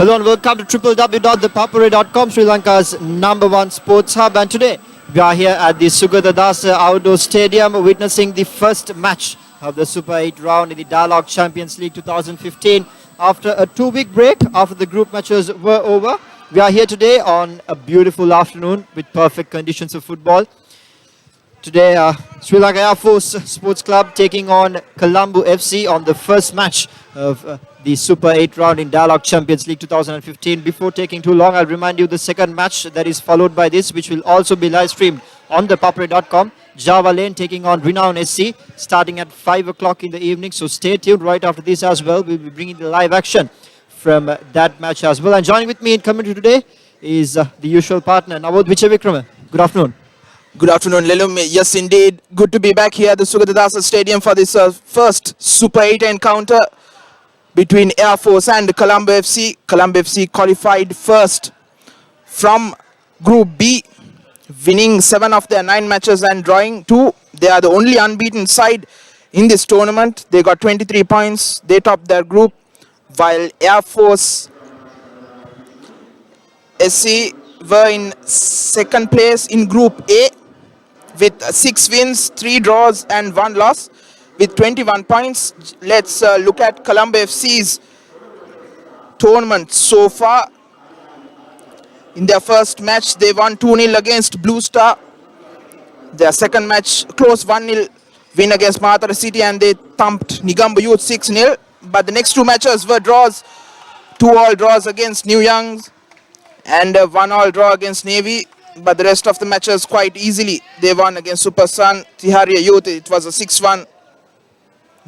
Hello and welcome to www.thepapare.com, Sri Lanka's #1 sports hub. And today we are here at the Sugatadasa Outdoor Stadium witnessing the first match of the Super 8 round in the Dialog Champions League 2015. After a 2-week break, after the group matches were over, we are here today on a beautiful afternoon with perfect conditions of football. Today, Sri Lanka Air Force Sports Club taking on Colombo FC on the first match of the Super 8 round in Dialog Champions League 2015. Before taking too long, I'll remind you the second match that is followed by this, which will also be live streamed on ThePapare.com. Java Lane taking on Renown SC, starting at 5 o'clock in the evening. So stay tuned right after this as well. We'll be bringing the live action from that match as well. And joining with me in commentary today is the usual partner, Navod Vichavikrama. Good afternoon. Good afternoon, Lelum. Yes, indeed. Good to be back here at the Sugatadasa Stadium for this first Super 8 encounter between Air Force and Colombo FC. Colombo FC qualified first from Group B, winning 7 of their 9 matches and drawing 2. They are the only unbeaten side in this tournament. They got 23 points. They topped their group, while Air Force SC were in second place in Group A with 6 wins, 3 draws and 1 loss with 21 points. Let's look at Colombo FC's tournament so far. In their first match, they won 2-0 against Blue Star. Their second match, close 1-0 win against Mahatara City, and they thumped Negombo Youth 6-0. But the next 2 matches were draws, 2-all draws against New Youngs and a 1-all draw against Navy. But the rest of the matches quite easily they won against Super Sun, Tiharia Youth. It was a 6-1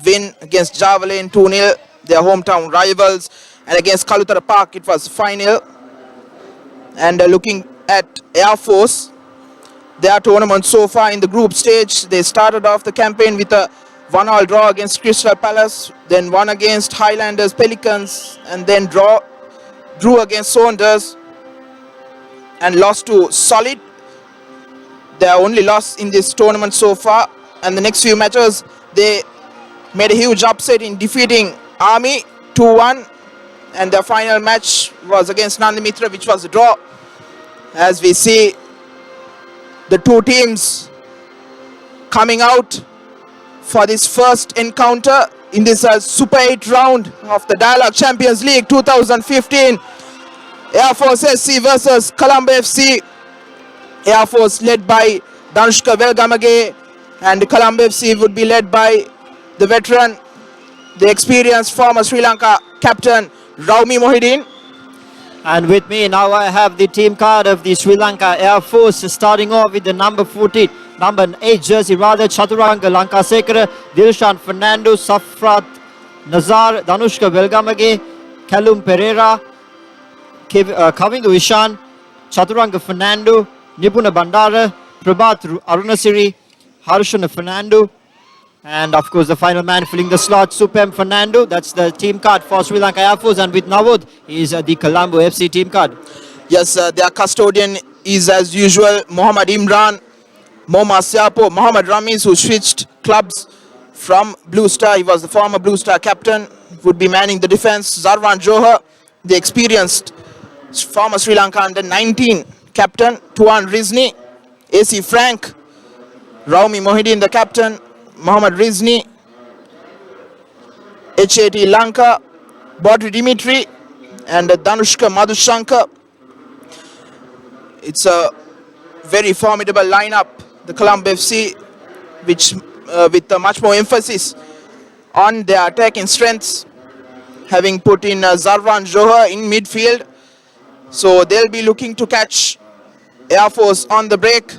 win against Javelin, 2-0, their hometown rivals. And against Kalutara Park, it was 5-0. And looking at Air Force, their tournament so far in the group stage, they started off the campaign with a 1-all draw against Crystal Palace, then won against Highlanders Pelicans, and then drew against Saunders and lost to Solid. Their only loss in this tournament so far. And the next few matches, they made a huge upset in defeating Army 2-1. And their final match was against Nandimitra, which was a draw. As we see the 2 teams coming out for this first encounter in this Super 8 round of the Dialog Champions League 2015. Air Force SC versus Colombo FC. Air Force led by Danushka Velgamage, and Colombo FC would be led by the veteran, the experienced former Sri Lanka captain Raumi Mohideen. And with me now I have the team card of the Sri Lanka Air Force, starting off with the number 14, number 8 jersey rather, Chaturanga Lankasekara, Dilshan Fernando, Safrat Nazar, Danushka Velgamage, Callum Pereira, Kavindu Ishan, Chaturanga Fernando, Nipuna Bandara, Prabhat Arunasiri, Harshana Fernando, and of course the final man filling the slot, Supem Fernando. That's the team card for Sri Lanka Air Force, and with Navod is the Colombo FC team card. Yes, their custodian is as usual Mohammad Imran, Mohammad Siapo, Mohammad Ramis, who switched clubs from Blue Star. He was the former Blue Star captain, would be manning the defense. Zarwan Johar, the experienced former Sri Lanka under-19 captain. Tuan Rizni, AC Frank, Raumi Mohideen the captain, Mohammad Rizni, HAT Lanka, Bodri Dimitri and Danushka Madhushankar. It's a very formidable lineup, the Colombo FC, which with much more emphasis on their attacking strengths, having put in Zarwan Johar in midfield. So they'll be looking to catch Air Force on the break.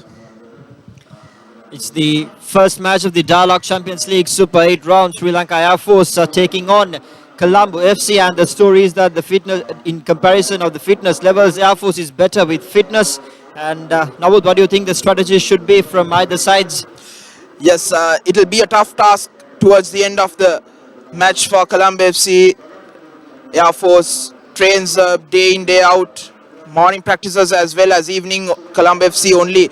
It's the first match of the Dialog Champions League Super 8 round. Sri Lanka Air Force are taking on Colombo FC, and the story is that the fitness, in comparison of the fitness levels, Air Force is better with fitness. And Navod, what do you think the strategy should be from either sides? Yes, it'll be a tough task towards the end of the match for Colombo FC. Air Force trains day in, day out, morning practices as well as evening. Colombo FC only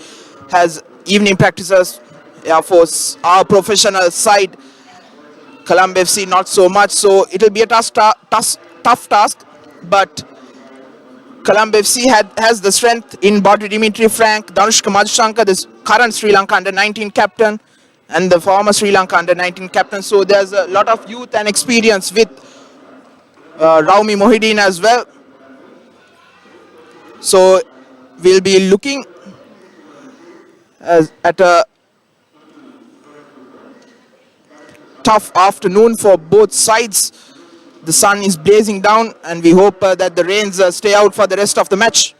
has evening practices. Air Force, our professional side, Colombo FC not so much. So it will be a tough task, but Colombo FC has the strength in Bodri Dimitri, Frank, Danushka Madhushankar, this current Sri Lanka under-19 captain, and the former Sri Lanka under-19 captain. So there's a lot of youth and experience with Raumi Mohideen as well. So we'll be looking at a tough afternoon for both sides. The sun is blazing down, and we hope that the rains stay out for the rest of the match.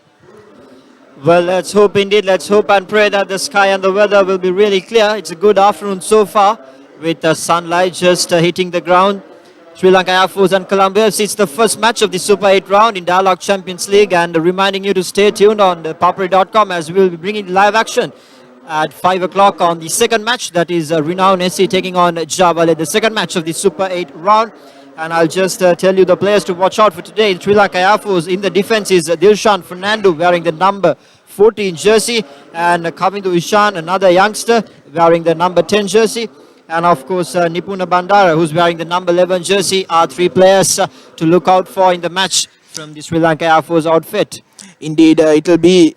Well, let's hope indeed. Let's hope and pray that the sky and the weather will be really clear. It's a good afternoon so far with the sunlight just hitting the ground. Sri Lanka Air Force and Colombo FC. It's the first match of the Super 8 round in Dialog Champions League, and reminding you to stay tuned on ThePapare.com as we'll be bringing live action at 5 o'clock on the second match. That is Renown SC taking on Javale, the second match of the Super 8 round. And I'll just tell you the players to watch out for today. Sri Lanka Air Force in the defense is Dilshan Fernando wearing the number 14 jersey, and coming to Ishan, another youngster wearing the number 10 jersey. And of course, Nipuna Bandara, who's wearing the number 11 jersey, are three players to look out for in the match from the Sri Lanka Air Force outfit. Indeed, it'll be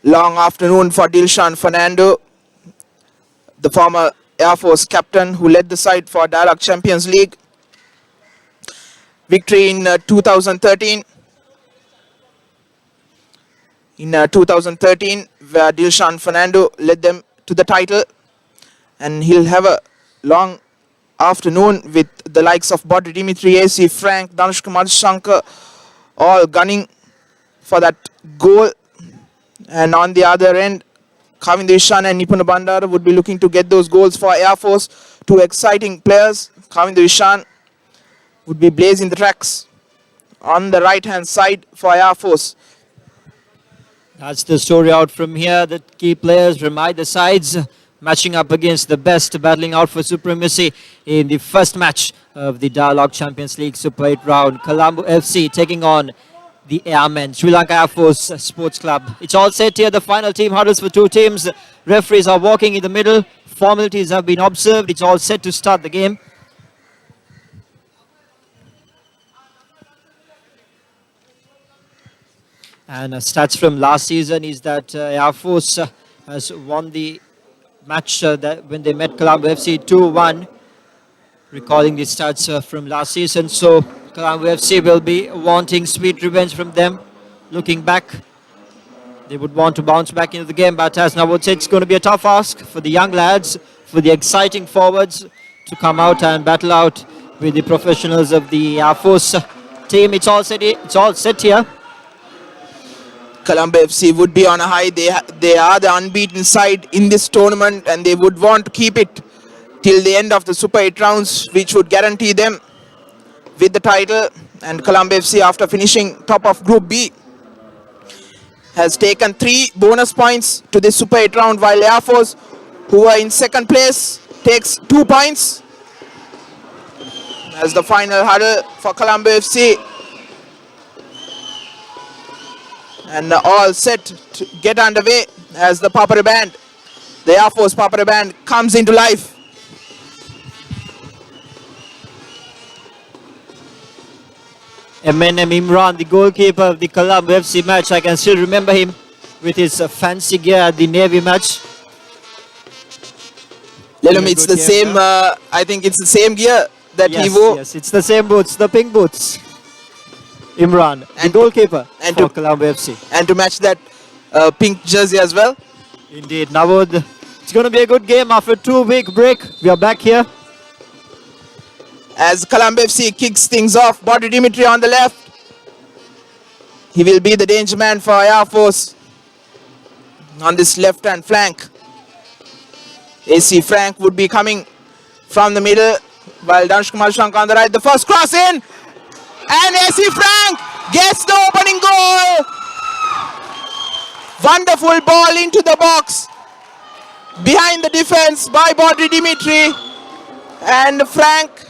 long afternoon for Dilshan Fernando, the former Air Force captain who led the side for Dialog Champions League. Victory in 2013. In 2013, where Dilshan Fernando led them to the title, and he'll have a long afternoon with the likes of Bodri Dimitri, AC Frank, Danushka Madhushankar, all gunning for that goal. And on the other end, Kavind Ishan and Nipuna Bandara would be looking to get those goals for Air Force. Two exciting players. Kavind Ishan would be blazing the tracks on the right-hand side for Air Force. That's the story out from here. The key players from either sides matching up against the best, battling out for supremacy in the first match of the Dialog Champions League Super 8 round. Colombo FC taking on the Airmen, Sri Lanka Air Force Sports Club. It's all set here. The final team huddles for two teams. Referees are walking in the middle. Formalities have been observed. It's all set to start the game. And stats from last season is that Air Force has won the match that when they met Colombo FC 2-1. Recalling the stats from last season. So Colombo FC will be wanting sweet revenge from them. Looking back, they would want to bounce back into the game. But as Navod said, it's going to be a tough ask for the young lads, for the exciting forwards to come out and battle out with the professionals of the Air Force team. It's all set here. Colombo FC would be on a high. They are the unbeaten side in this tournament, and they would want to keep it till the end of the Super 8 rounds, which would guarantee them with the title. And Colombo FC, after finishing top of Group B, has taken 3 bonus points to the Super 8 round, while Air Force, who are in second place, takes 2 points. As the final huddle for Colombo FC. And all set to get underway as the Papare Band, the Air Force Papare Band, comes into life. MNM Imran, the goalkeeper of the Colombo FC match. I can still remember him with his fancy gear at the Navy match. Lelum, it's the same, I think it's the same gear that he wore. Yes, it's the same boots, the pink boots. Imran, the goalkeeper for Colombo FC. And to match that pink jersey as well. Indeed, Navod, it's going to be a good game after a 2-week break. We are back here. As Colombo FC kicks things off, Bodri Dimitri on the left. He will be the danger man for Air Force on this left-hand flank. AC Frank would be coming from the middle, while Danushka Madhushankar on the right. The first cross in, and AC Frank gets the opening goal. Wonderful ball into the box behind the defense by Bodri Dimitri, and Frank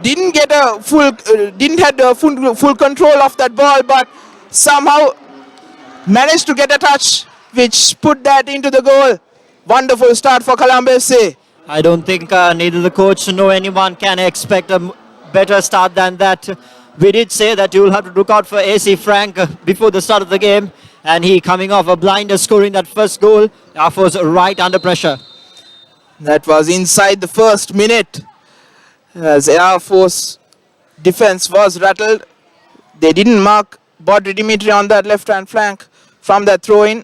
didn't get a full control of that ball, but somehow managed to get a touch which put that into the goal. Wonderful start for Colombo FC. I don't think neither the coach nor anyone can expect a better start than that We did say that you will have to look out for AC Frank before the start of the game, and he coming off a blinder scoring that first goal. Air Force right under pressure. That was inside the first minute as Air Force defense was rattled. They didn't mark Bodri Dimitri on that left-hand flank from that throw-in.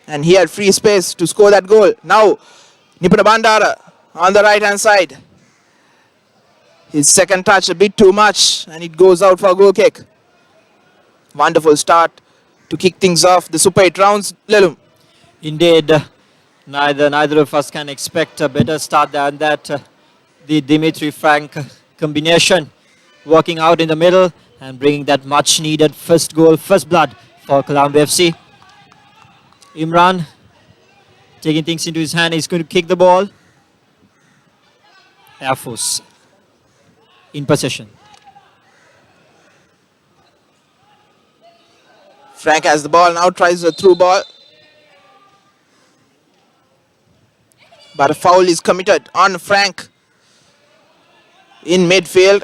And he had free space to score that goal. Now, Nipuna Bandara on the right-hand side. His second touch a bit too much and it goes out for a goal kick. Wonderful start to kick things off the Super 8 rounds, Lelum. Indeed, neither of us can expect a better start than that. The Dimitri Frank combination working out in the middle and bringing that much needed first goal, first blood for Colombo FC. Imran taking things into his hand. He's going to kick the ball. Air Force in possession. Frank has the ball now, tries a through ball. But a foul is committed on Frank in midfield.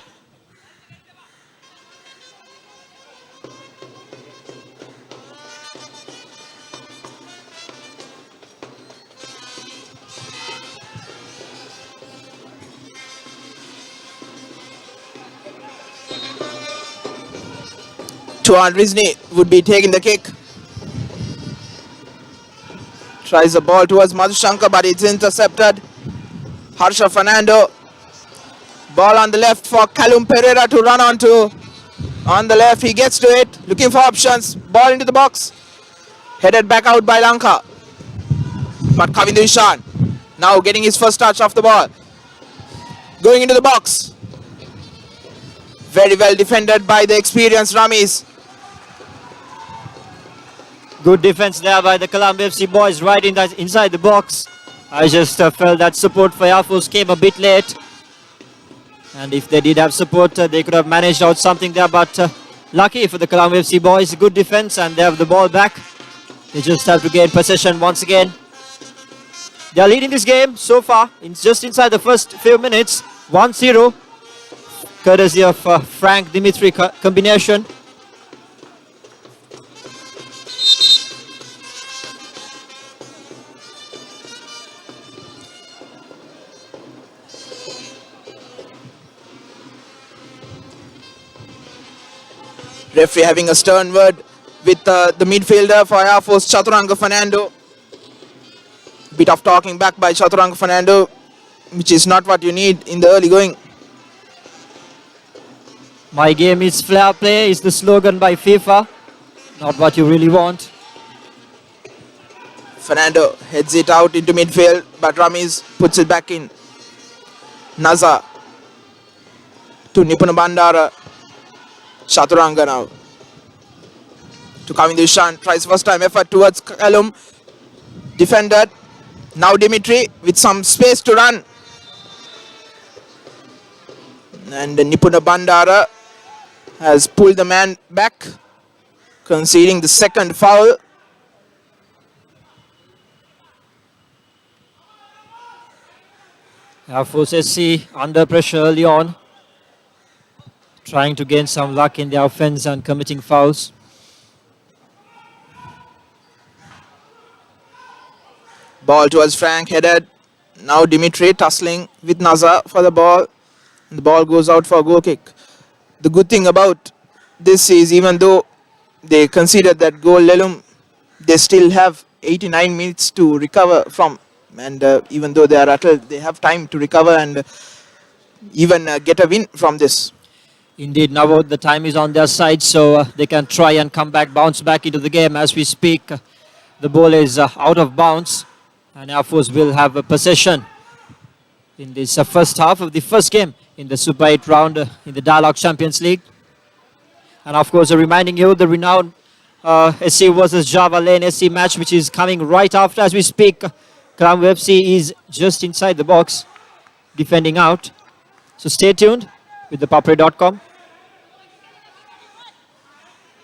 Tuan Rizni would be taking the kick. Tries the ball towards Madhushankar, but it's intercepted. Harsha Fernando. Ball on the left for Callum Pereira to run onto. On the left, he gets to it. Looking for options. Ball into the box. Headed back out by Lanka. But Kavindu Ishan now getting his first touch off the ball. Going into the box. Very well defended by the experienced Ramis. Good defense there by the Colombo FC boys right inside the box. I just felt that support for Air Force came a bit late. And if they did have support, they could have managed out something there. But lucky for the Colombo FC boys, good defense and they have the ball back. They just have to gain possession once again. They are leading this game so far, just inside the first few minutes, 1-0. Courtesy of Frank Dimitri combination. Referee having a stern word with the midfielder for Air Force, Chaturanga Fernando. Bit of talking back by Chaturanga Fernando, which is not what you need in the early going. My game is fair play is the slogan by FIFA. Not what you really want. Fernando heads it out into midfield, but Ramis puts it back in. Naza to Nipuna Bandara. Chaturanga now to Kavindu Ishan, tries first time effort towards Kalum, defended. Now Dimitri with some space to run, and Nipuna Bandara has pulled the man back, conceding the second foul. Air Force SC under pressure early on, trying to gain some luck in the offense and committing fouls. Ball towards Frank, headed. Now Dimitri tussling with Naza for the ball. And the ball goes out for a goal kick. The good thing about this is, even though they conceded that goal, Lelum, they still have 89 minutes to recover from. And even though they are rattled, they have time to recover and even get a win from this. Indeed, now the time is on their side, so they can try and come back, bounce back into the game as we speak. The ball is out of bounds, and Air Force will have a possession in this first half of the first game in the Super 8 round in the Dialog Champions League. And of course, reminding you the renowned SC versus Java Lane SC match, which is coming right after as we speak. Colombo FC is just inside the box, defending out. So stay tuned with ThePapare.com.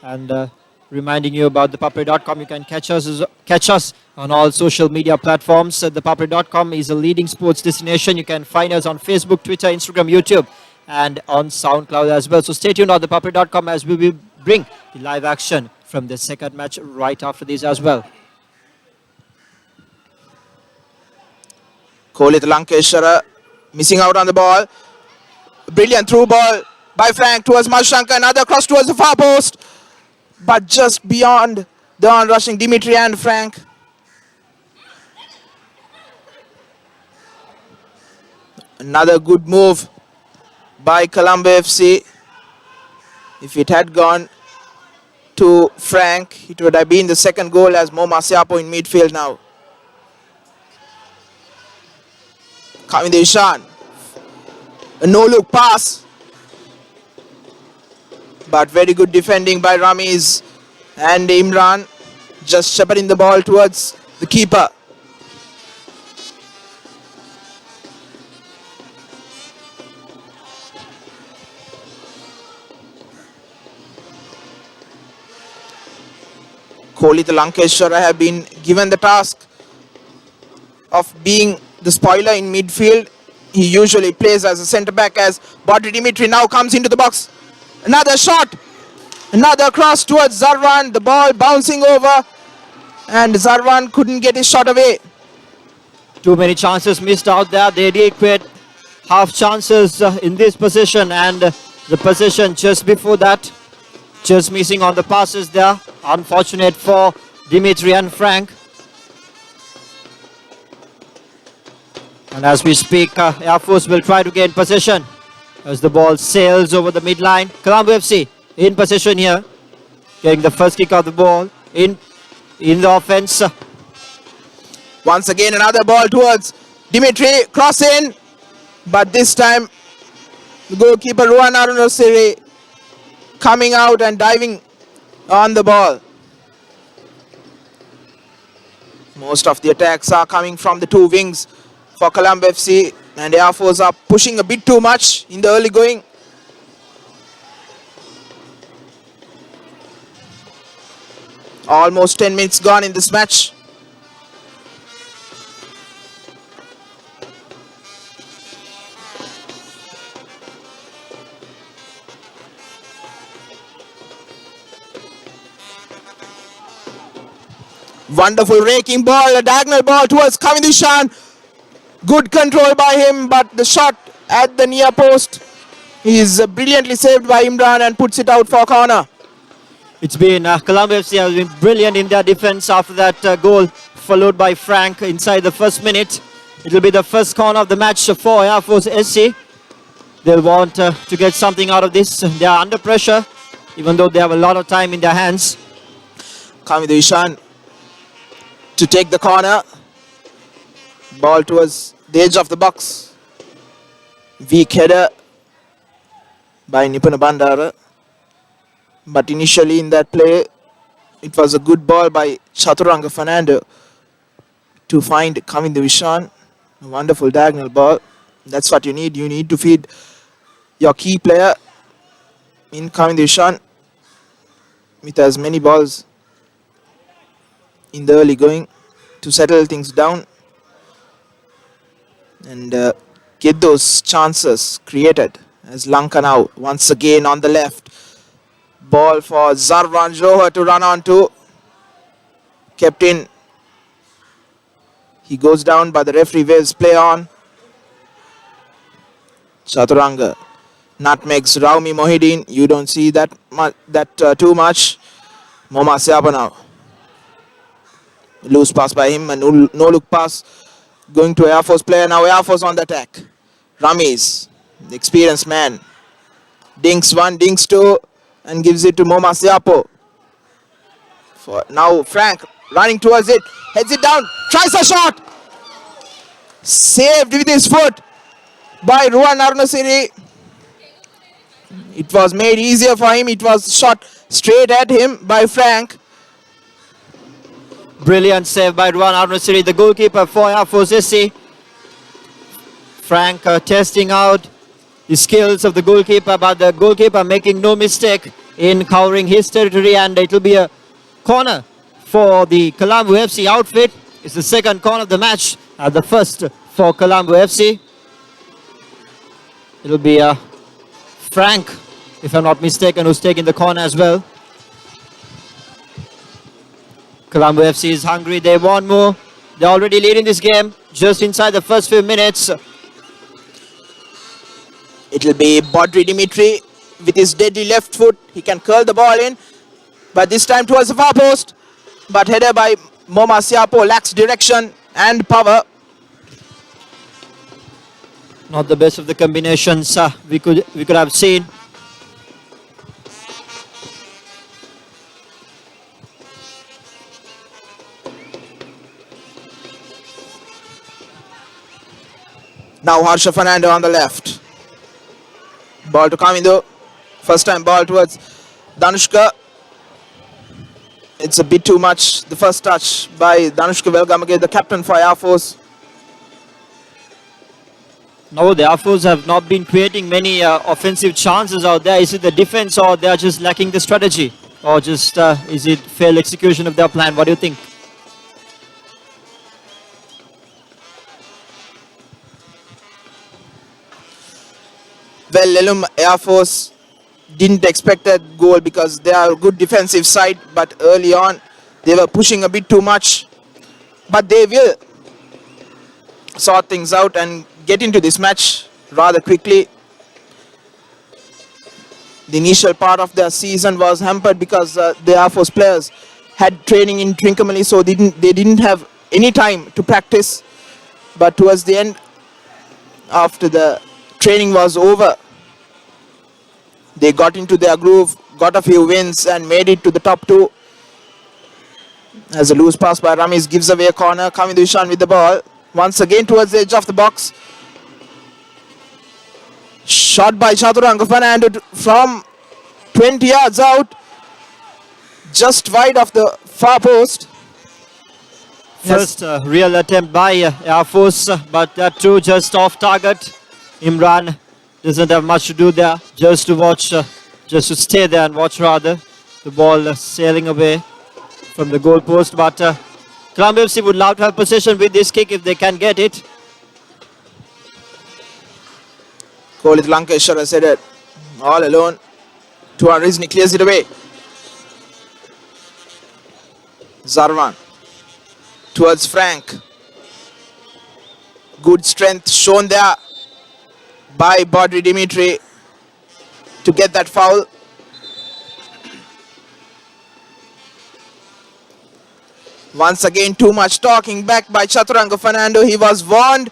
And reminding you about ThePapare.com, you can catch us on all social media platforms. ThePapare.com is a leading sports destination. You can find us on Facebook, Twitter, Instagram, YouTube, and on SoundCloud as well. So stay tuned on ThePapare.com as we will bring the live action from the second match right after this as well. Kolit Lankeshwara missing out on the ball. Brilliant through ball by Frank towards Mashanka. Another cross towards the far post. But just beyond the on-rushing Dimitri and Frank. Another good move by Colombo FC. If it had gone to Frank, it would have been the second goal as Mo Masiapo in midfield now. Kavinder Ishan. A no-look pass. But very good defending by Ramiz and Imran. Just shepherding the ball towards the keeper. Kolit Lankeshwara have been given the task of being the spoiler in midfield. He usually plays as a centre-back as Badri Dimitri now comes into the box. Another shot. Another cross towards Zarwan. The ball bouncing over. And Zarwan couldn't get his shot away. Too many chances missed out there. They did create half chances in this position. And the position just before that, just missing on the passes there. Unfortunate for Dimitri and Frank. And as we speak, Air Force will try to gain possession as the ball sails over the midline. Colombo FC in possession here, getting the first kick of the ball in the offense. Once again, another ball towards Dimitri, cross in, but this time the goalkeeper Ruan Arunasiri coming out and diving on the ball. Most of the attacks are coming from the two wings for Colombo FC, and Air Force are pushing a bit too much in the early going. Almost 10 minutes gone in this match. Wonderful raking ball, a diagonal ball towards Kavinder Ishan. Good control by him, but the shot at the near post is brilliantly saved by Imran and puts it out for a corner. It's been Colombo FC has been brilliant in their defense after that goal, followed by Frank inside the first minute. It will be the first corner of the match for Air Force SC. They'll want to get something out of this. They are under pressure, even though they have a lot of time in their hands. Kavinder Ishan to take the corner. Ball towards the edge of the box. Weak header by Nipuna Bandara. But initially in that play, it was a good ball by Chaturanga Fernando to find Kavinder Ishan. A wonderful diagonal ball. That's what you need. You need to feed your key player in Kavinder Ishan with as many balls in the early going to settle things down and get those chances created. As Lanka now once again on the left. Ball for Zarwan Johar to run on to. Kept in. He goes down, but the referee waves play on. Chaturanga nutmegs Raumi Mohideen. You don't see that too much. Moma Siapa now. Loose pass by him, and no look pass going to Air Force player. Now Air Force on the attack. Ramiz, the experienced man. Dinks one, dinks two, and gives it to Moma Siapo. Now Frank running towards it, heads it down, tries a shot. Saved with his foot by Ruan Arunasiri. It was made easier for him. It was shot straight at him by Frank. Brilliant save by Ruan Arunasiri, the goalkeeper for Air Force SC. Frank testing out the skills of the goalkeeper, but the goalkeeper making no mistake in covering his territory, and it will be a corner for the Colombo FC outfit. It's the second corner of the match, the first for Colombo FC. It will be a Frank, if I'm not mistaken, who's taking the corner as well. Colombo FC is hungry. They want more. They're already leading this game just inside the first few minutes. It'll be Bodri Dimitri with his deadly left foot. He can curl the ball in, but this time towards the far post. But header by Moma Siapo lacks direction and power. Not the best of the combinations we could have seen. Now Harsha Fernando on the left. Ball to Kamindo. First time ball towards Danushka. It's a bit too much. The first touch by Danushka Velgamage, the captain for Air Force. No, the Air Force have not been creating many offensive chances out there. Is it the defense or they are just lacking the strategy? Or just is it failed execution of their plan? What do you think? Well, Lelum Air Force didn't expect that goal because they are a good defensive side, but early on they were pushing a bit too much. But they will sort things out and get into this match rather quickly. The initial part of their season was hampered because the Air Force players had training in Trincomalee, so they didn't have any time to practice. But towards the end, after the training was over, they got into their groove, got a few wins and made it to the top two. As a loose pass by Ramesh gives away a corner. Kamindo Ishan with the ball. Once again towards the edge of the box. Shot by Chaturanga Fernando from 20 yards out. Just wide of the far post. First real attempt by Air Force, but that too just off target. Imran doesn't have much to do there, just to watch, just to stay there and watch rather. The ball sailing away from the goal post, but Colombo FC would love to have possession with this kick if they can get it. Kolit Lankeshwar said it all alone. Tuan Rizni clears it away. Zarwan towards Frank. Good strength shown there by Bodri Dimitri to get that foul. Once again, too much talking back by Chaturanga Fernando. He was warned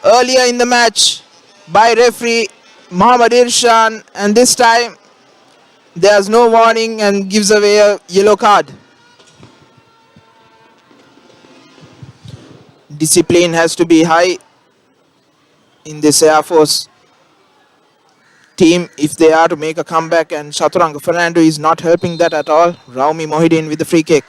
earlier in the match by referee Mohammad Irshan, and this time there's no warning and gives away a yellow card. Discipline has to be high in this Air Force team if they are to make a comeback, and Chaturanga Fernando is not helping that at all. Raumi Mohideen with the free kick.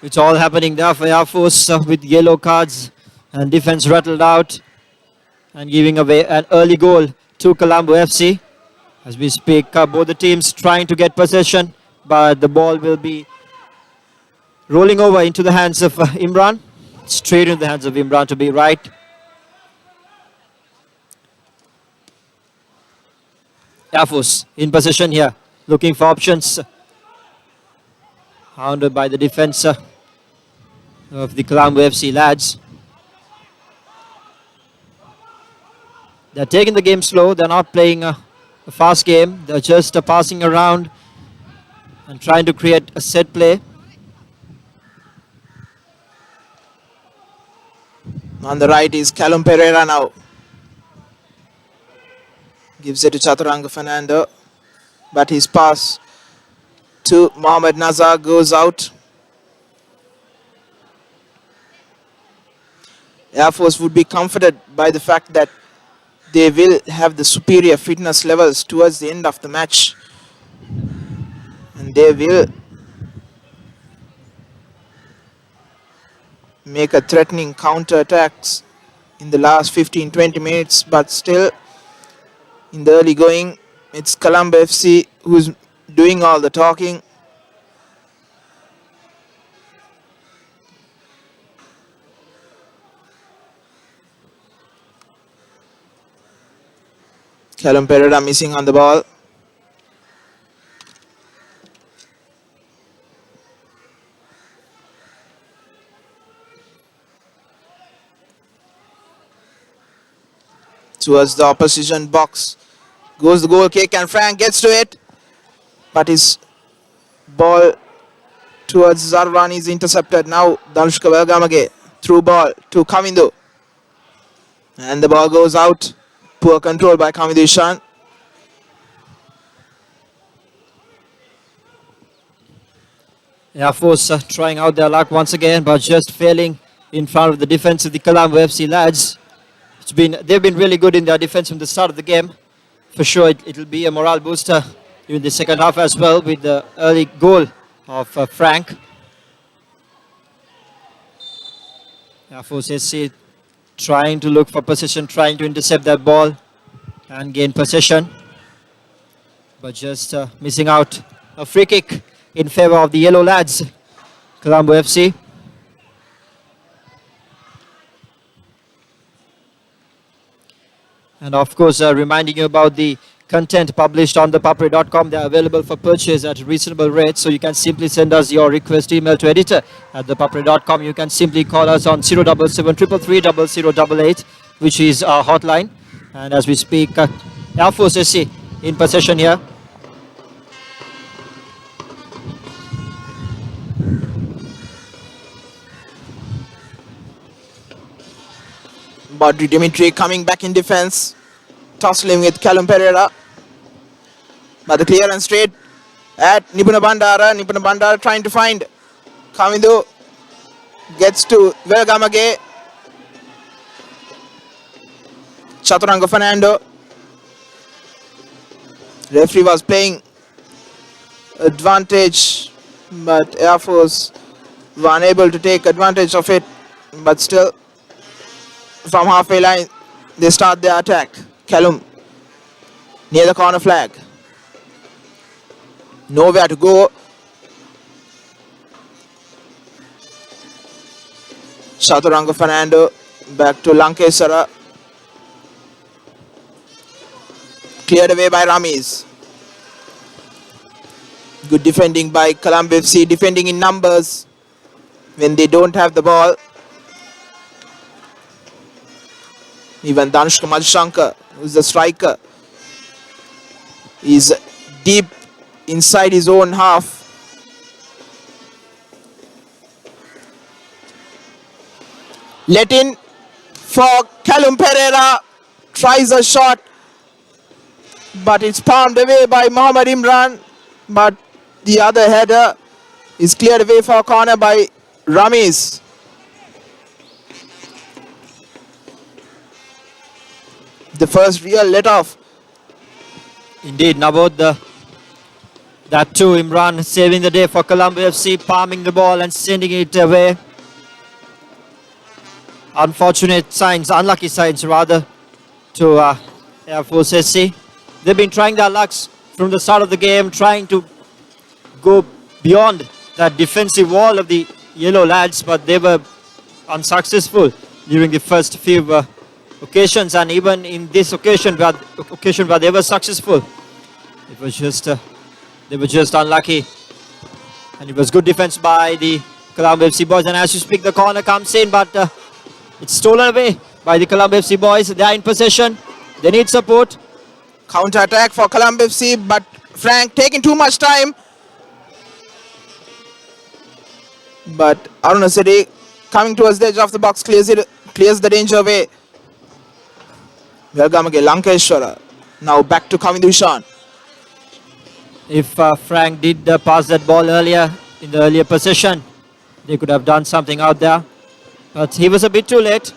It's all happening there for Air Force with yellow cards and defense rattled out and giving away an early goal to Colombo FC. As we speak, both the teams trying to get possession, but the ball will be rolling over into the hands of Imran. Straight into the hands of Imran to be right. Air Force in possession here, looking for options. Hounded by the defense of the Colombo FC lads. They're taking the game slow. They're not playing a fast game. They're just passing around and trying to create a set play. On the right is Callum Pereira now. Gives it to Chaturanga Fernando. But his pass to Mohamed Nazar goes out. Air Force would be comforted by the fact that they will have the superior fitness levels towards the end of the match. And they will make a threatening counter-attacks in the last 15-20 minutes, but still in the early going it's Colombo FC who's doing all the talking. Callum Pereira missing on the ball. Towards the opposition box goes the goal kick, and Frank gets to it, but his ball towards Zarwan is intercepted. Now Danushka Velgamage, through ball to Kamindu, and the ball goes out. Poor control by Kamindu Ishan. Air Force trying out their luck once again, but just failing in front of the defense of the Colombo FC lads. They've been really good in their defense from the start of the game. For sure, it'll be a morale booster in the second half as well with the early goal of Frank. Air Force SC trying to look for possession, trying to intercept that ball and gain possession, but just missing out. A free kick in favor of the yellow lads, Colombo FC. And of course, reminding you about the content published on ThePapare.com. They are available for purchase at reasonable rates. So you can simply send us your request email to editor at ThePapare.com. You can simply call us on 077 333 0088, which is our hotline. And as we speak, Air Force SC in possession here. Badri Dimitri coming back in defense, tussling with Callum Pereira. But the clearance straight at Nipuna Bandara. Nipuna Bandara trying to find Kamindu. Gets to Velgamage. Chaturanga Fernando. Referee was playing advantage, but Air Force were unable to take advantage of it. But still, from halfway line, they start their attack. Callum near the corner flag. Nowhere to go. Chaturanga Fernando back to Lankesara. Cleared away by Ramis. Good defending by Colombo FC, defending in numbers when they don't have the ball. Even Danushka Madhushankar, who's the striker, is deep inside his own half. Let in for Callum Pereira. Tries a shot, but it's palmed away by Mohammad Imran. But the other header is cleared away for a corner by Ramis. The first real let-off. Indeed, Nabod, that too, Imran saving the day for Colombo FC, palming the ball and sending it away. Unfortunate signs, unlucky signs rather, to Air Force SC. They've been trying their lucks from the start of the game, trying to go beyond that defensive wall of the yellow lads, but they were unsuccessful during the first few occasions, and even in this occasion where they were successful, it was just they were just unlucky. And it was good defense by the Colombo FC boys, and as you speak the corner comes in, but it's stolen away by the Colombo FC boys. They are in possession, they need support. Counter attack for Colombo FC, but Frank taking too much time. But Aruna Seti coming towards the edge of the box, clears the danger away. Velgamage Lankeshwara. Now back to Kamindu Ishan. If Frank did pass that ball earlier in the earlier possession, they could have done something out there. But he was a bit too late.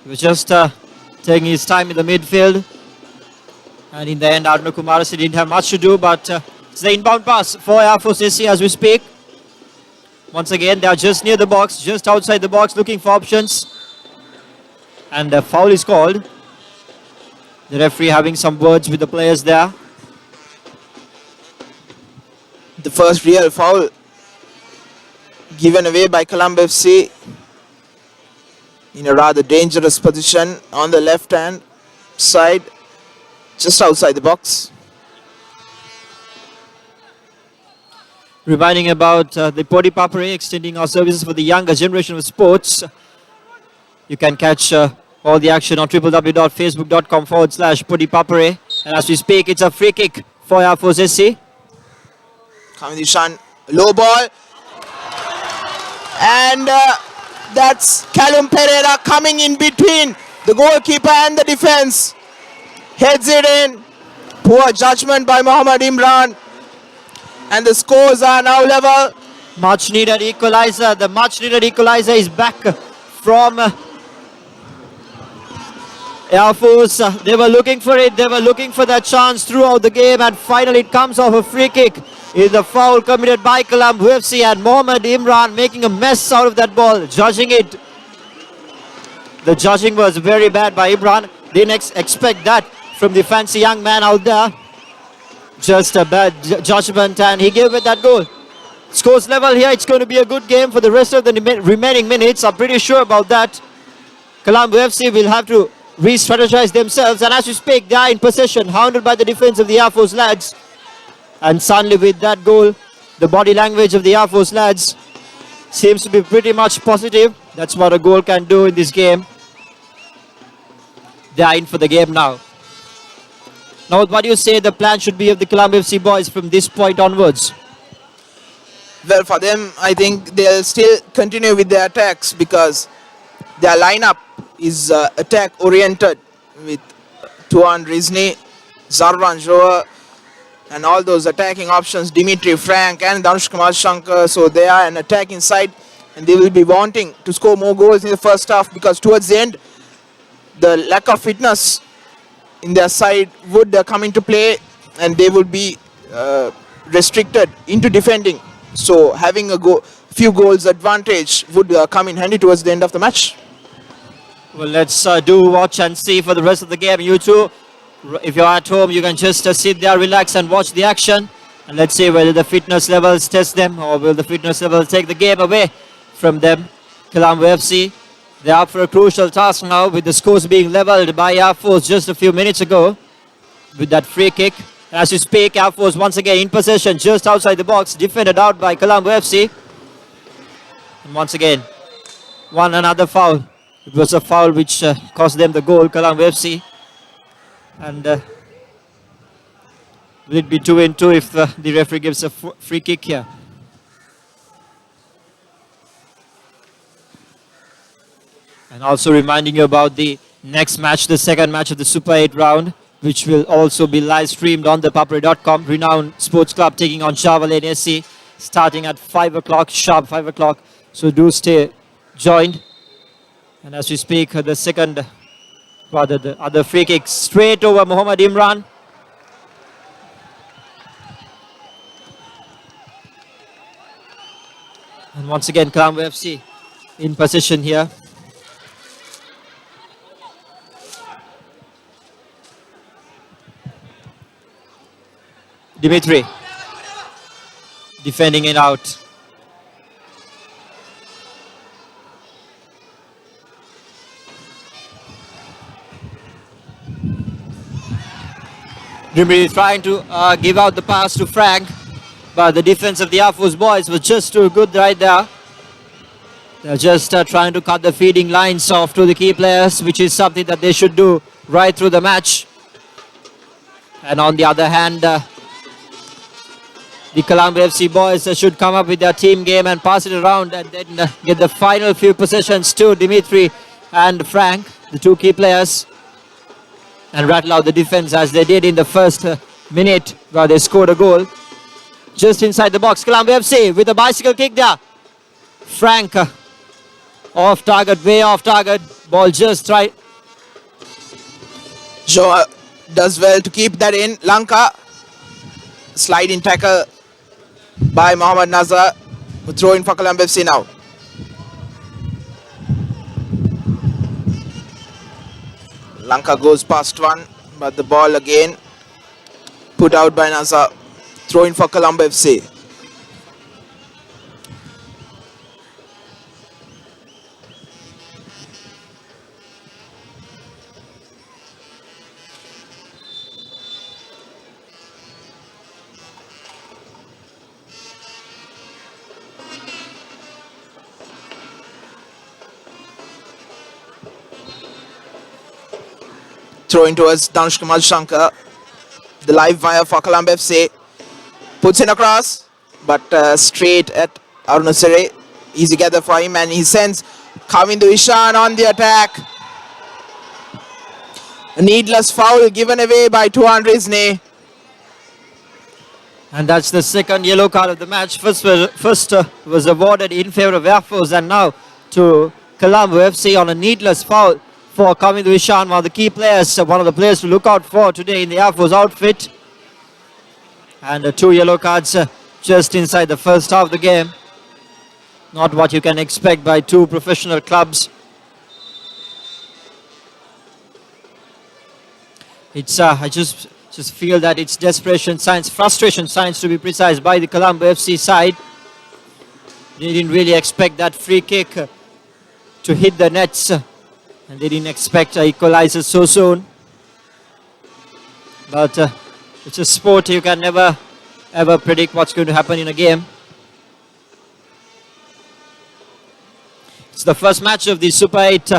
He was just taking his time in the midfield. And in the end, Aruna Kumarasi didn't have much to do, but it's the inbound pass for Air Force SC as we speak. Once again, they are just near the box, just outside the box, looking for options. And a foul is called. The referee having some words with the players there. The first real foul given away by Colombo FC in a rather dangerous position on the left hand side. just outside the box. Reminding about the ThePapare, extending our services for the younger generation of sports. You can catch all the action on www.facebook.com/ThePapare. And as we speak, it's a free kick for Air Force SC. Kamidishan, low ball. And that's Callum Pereira coming in between the goalkeeper and the defense. Heads it in. Poor judgment by Mohammad Imran. And the scores are now level. Much needed equalizer. The much needed equalizer is back from Air Force. They were looking for it. They were looking for that chance throughout the game, and finally it comes off a free kick. In the foul committed by Colombo FC, and Mohammad Imran making a mess out of that ball, judging it. The judging was very bad by Imran. Didn't expect that from the fancy young man out there. Just a bad judgment, and he gave it that goal. Scores level here. It's going to be a good game for the rest of the remaining minutes. I'm pretty sure about that. Colombo FC will have to re-strategize themselves, and as we speak, they are in possession, hounded by the defense of the Air Force lads. And suddenly with that goal, the body language of the Air Force lads seems to be pretty much positive. That's what a goal can do in this game. They are in for the game now. Now, what do you say the plan should be of the Colombo FC boys from this point onwards? Well, for them, I think they'll still continue with their attacks because their lineup is attack-oriented with Tuan Rizni, Zarvan Joa, and all those attacking options, Dimitri, Frank, and Danush Kumar Shankar. So they are an attacking side, and they will be wanting to score more goals in the first half because towards the end, the lack of fitness in their side would come into play, and they would be restricted into defending. So having a few goals advantage would come in handy towards the end of the match. Well, let's do watch and see for the rest of the game. You too, if you're at home, you can just sit there, relax and watch the action. And let's see whether the fitness levels test them, or will the fitness levels take the game away from them. Colombo FC, they're up for a crucial task now, with the scores being leveled by Air Force just a few minutes ago with that free kick. As you speak, Air Force once again in possession just outside the box, defended out by Colombo FC. And once again, another foul. It was a foul which cost them the goal, Colombo FC. And will it be 2-2 if the referee gives a free kick here? And also reminding you about the next match, the second match of the Super 8 round, which will also be live streamed on ThePapare.com. Renowned Sports Club taking on Java Lane SC, starting at 5 o'clock, sharp 5 o'clock. So do stay joined. And as we speak, the other free kick straight over Mohammad Imran. And once again, Colombo FC in position here. Dimitri defending it out. Dimitri trying to give out the pass to Frank, but the defense of the Air Force boys was just too good right there. They're just trying to cut the feeding lines off to the key players, which is something that they should do right through the match. And on the other hand, the Colombo FC boys should come up with their team game and pass it around, and then get the final few possessions to Dimitri and Frank, the two key players, and rattle out the defense as they did in the first minute where they scored a goal. Just inside the box, Colombo FC with a bicycle kick there. Frank off target, way off target. Ball just right. Joa does well to keep that in. Lanka, sliding tackle by Mohammad Nazar. Throw in for Colombo FC now. Lanka goes past one, but the ball again put out by Nazar. Throw in for Colombo FC. Throw in towards Danushka Madhushankar. The live wire for Colombo FC. Puts in across, but straight at Arunasare. Easy gather for him, and he sends Kavindu Ishan on the attack. A needless foul given away by Tuan Rizne. And that's the second yellow card of the match. First was awarded in favour of Air Force, and now to Colombo FC on a needless foul for Kavindu Ishan, one of the key players, one of the players to look out for today in the Air Force outfit. And 2 yellow cards just inside the first half of the game. Not what you can expect by 2 professional clubs. It's I just feel that it's desperation signs, frustration signs to be precise, by the Colombo FC side. They didn't really expect that free kick to hit the nets, and they didn't expect equalizer so soon. But it's a sport, you can never ever predict what's going to happen in a game. It's the first match of the Super 8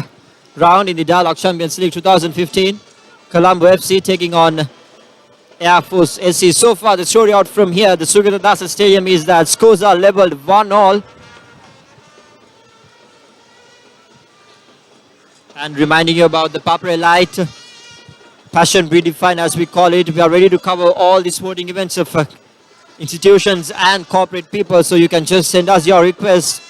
round in the Dialog Champions League 2015. Colombo FC taking on Air Force SC. So far, the story out from here, the Sugata Dasa Stadium, is that scores are leveled 1-1. And reminding you about the ThePapare Light, passion redefined as we call it. We are ready to cover all the sporting events of institutions and corporate people. So you can just send us your request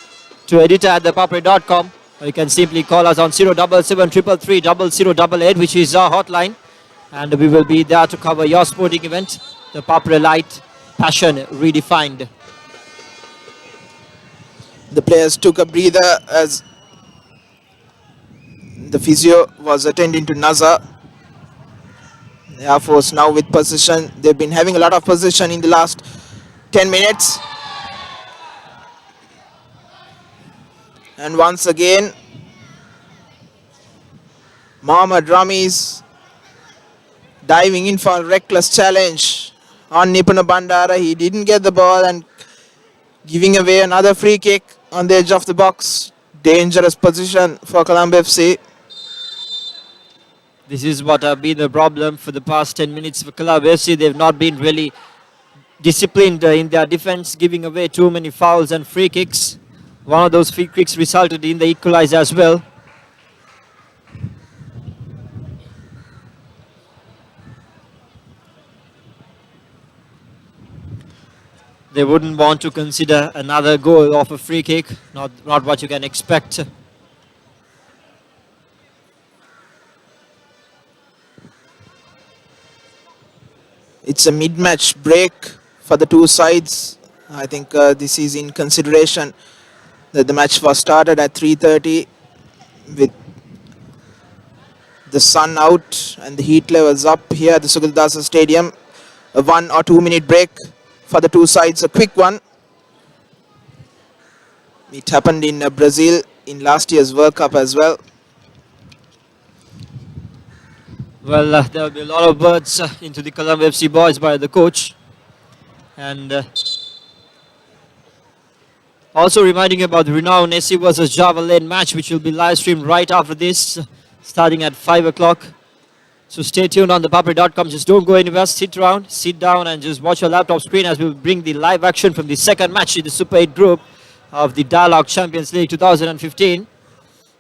to editor@thepapare.com, or you can simply call us on 077 333 0088, which is our hotline. And we will be there to cover your sporting event. The ThePapare Light, passion redefined. The players took a breather as the physio was attending to Nazar. The Air Force now with possession. They've been having a lot of possession in the last 10 minutes. And once again, Mohammad Rami's diving in for a reckless challenge on Nipuna Bandara. He didn't get the ball and giving away another free kick on the edge of the box. Dangerous position for Colombo FC. This is what have been the problem for the past 10 minutes for Colombo FC. They've not been really disciplined in their defense, giving away too many fouls and free kicks. One of those free kicks resulted in the equalizer as well. They wouldn't want to consider another goal off a free kick, not what you can expect. It's a mid-match break for the two sides. I think this is in consideration that the match was started at 3:30 with the sun out and the heat levels up here at the Sugata Dasa Stadium. A 1 or 2 minute break for the two sides, a quick one. It happened in Brazil in last year's World Cup as well. Well, there will be a lot of words into the Colombo FC boys by the coach. And also reminding you about the renowned SC versus Java Lane match, which will be live streamed right after this, starting at 5 o'clock. So stay tuned on ThePapare.com. Just don't go anywhere. Sit around, sit down, and just watch your laptop screen as we will bring the live action from the second match in the Super 8 group of the Dialog Champions League 2015.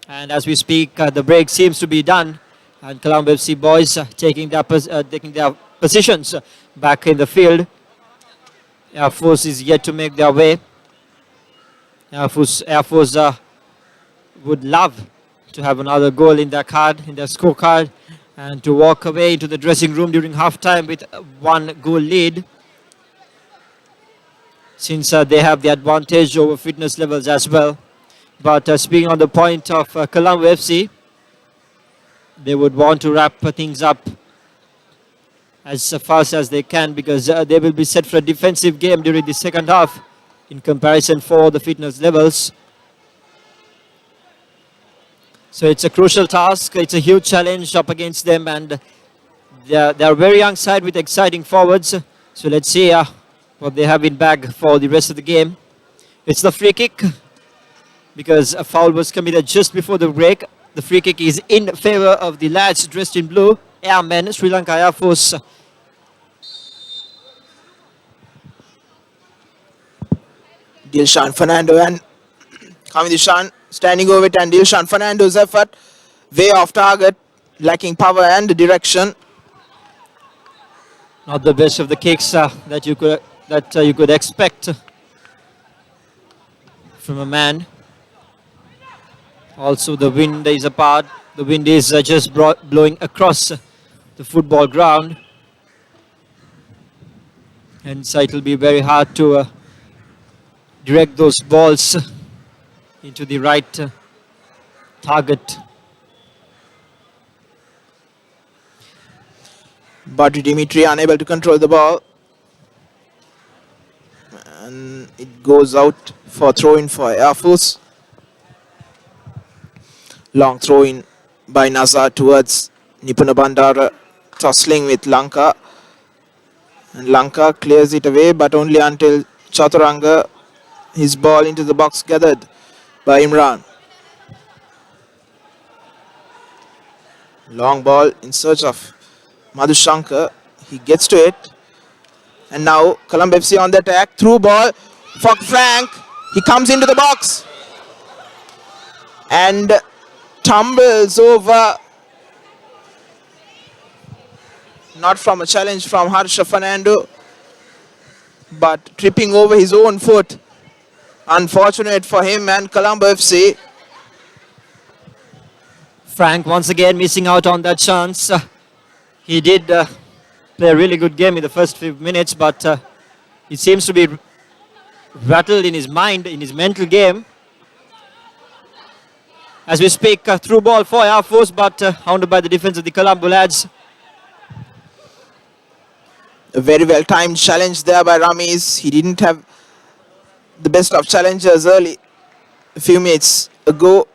And as we speak, the break seems to be done. And Colombo FC boys taking their positions back in the field. Air Force is yet to make their way. Air Force would love to have another goal in their scorecard, and to walk away into the dressing room during halftime with 1 goal lead, since they have the advantage over fitness levels as well. But speaking on the point of Colombo FC, they would want to wrap things up as fast as they can, because they will be set for a defensive game during the second half in comparison for the fitness levels. So it's a crucial task, it's a huge challenge up against them, and they're a very young side with exciting forwards. So let's see what they have in bag for the rest of the game. It's the free kick, because a foul was committed just before the break. The free kick is in favor of the lads dressed in blue. airmen, Sri Lanka Air Force. Dilshan Fernando and Kamidishan standing over it, and Dilshan Fernando's effort way off target, lacking power and direction. Not the best of the kicks that you could expect from a man. Also, the wind is apart. The wind is just blowing across the football ground, and so it will be very hard to direct those balls into the right target. But Dimitri unable to control the ball, and it goes out for throw-in for Air Force. Long throw-in by Nazar towards Nipuna Bandara, tussling with Lanka, and Lanka clears it away, but only until Chaturanga, his ball into the box gathered by Imran. Long ball in search of Madhushankar, he gets to it, and now Colombo FC on the attack, through ball for Frank, he comes into the box and tumbles over, not from a challenge from Harsha Fernando, but tripping over his own foot. Unfortunate for him and Colombo FC. Frank once again missing out on that chance. He did play a really good game in the first few minutes, but he seems to be rattled in his mind, in his mental game. As we speak, through ball for Air Force, but hounded by the defense of the Colombo lads. A very well timed challenge there by Ramesh. He didn't have the best of challengers early, a few minutes ago,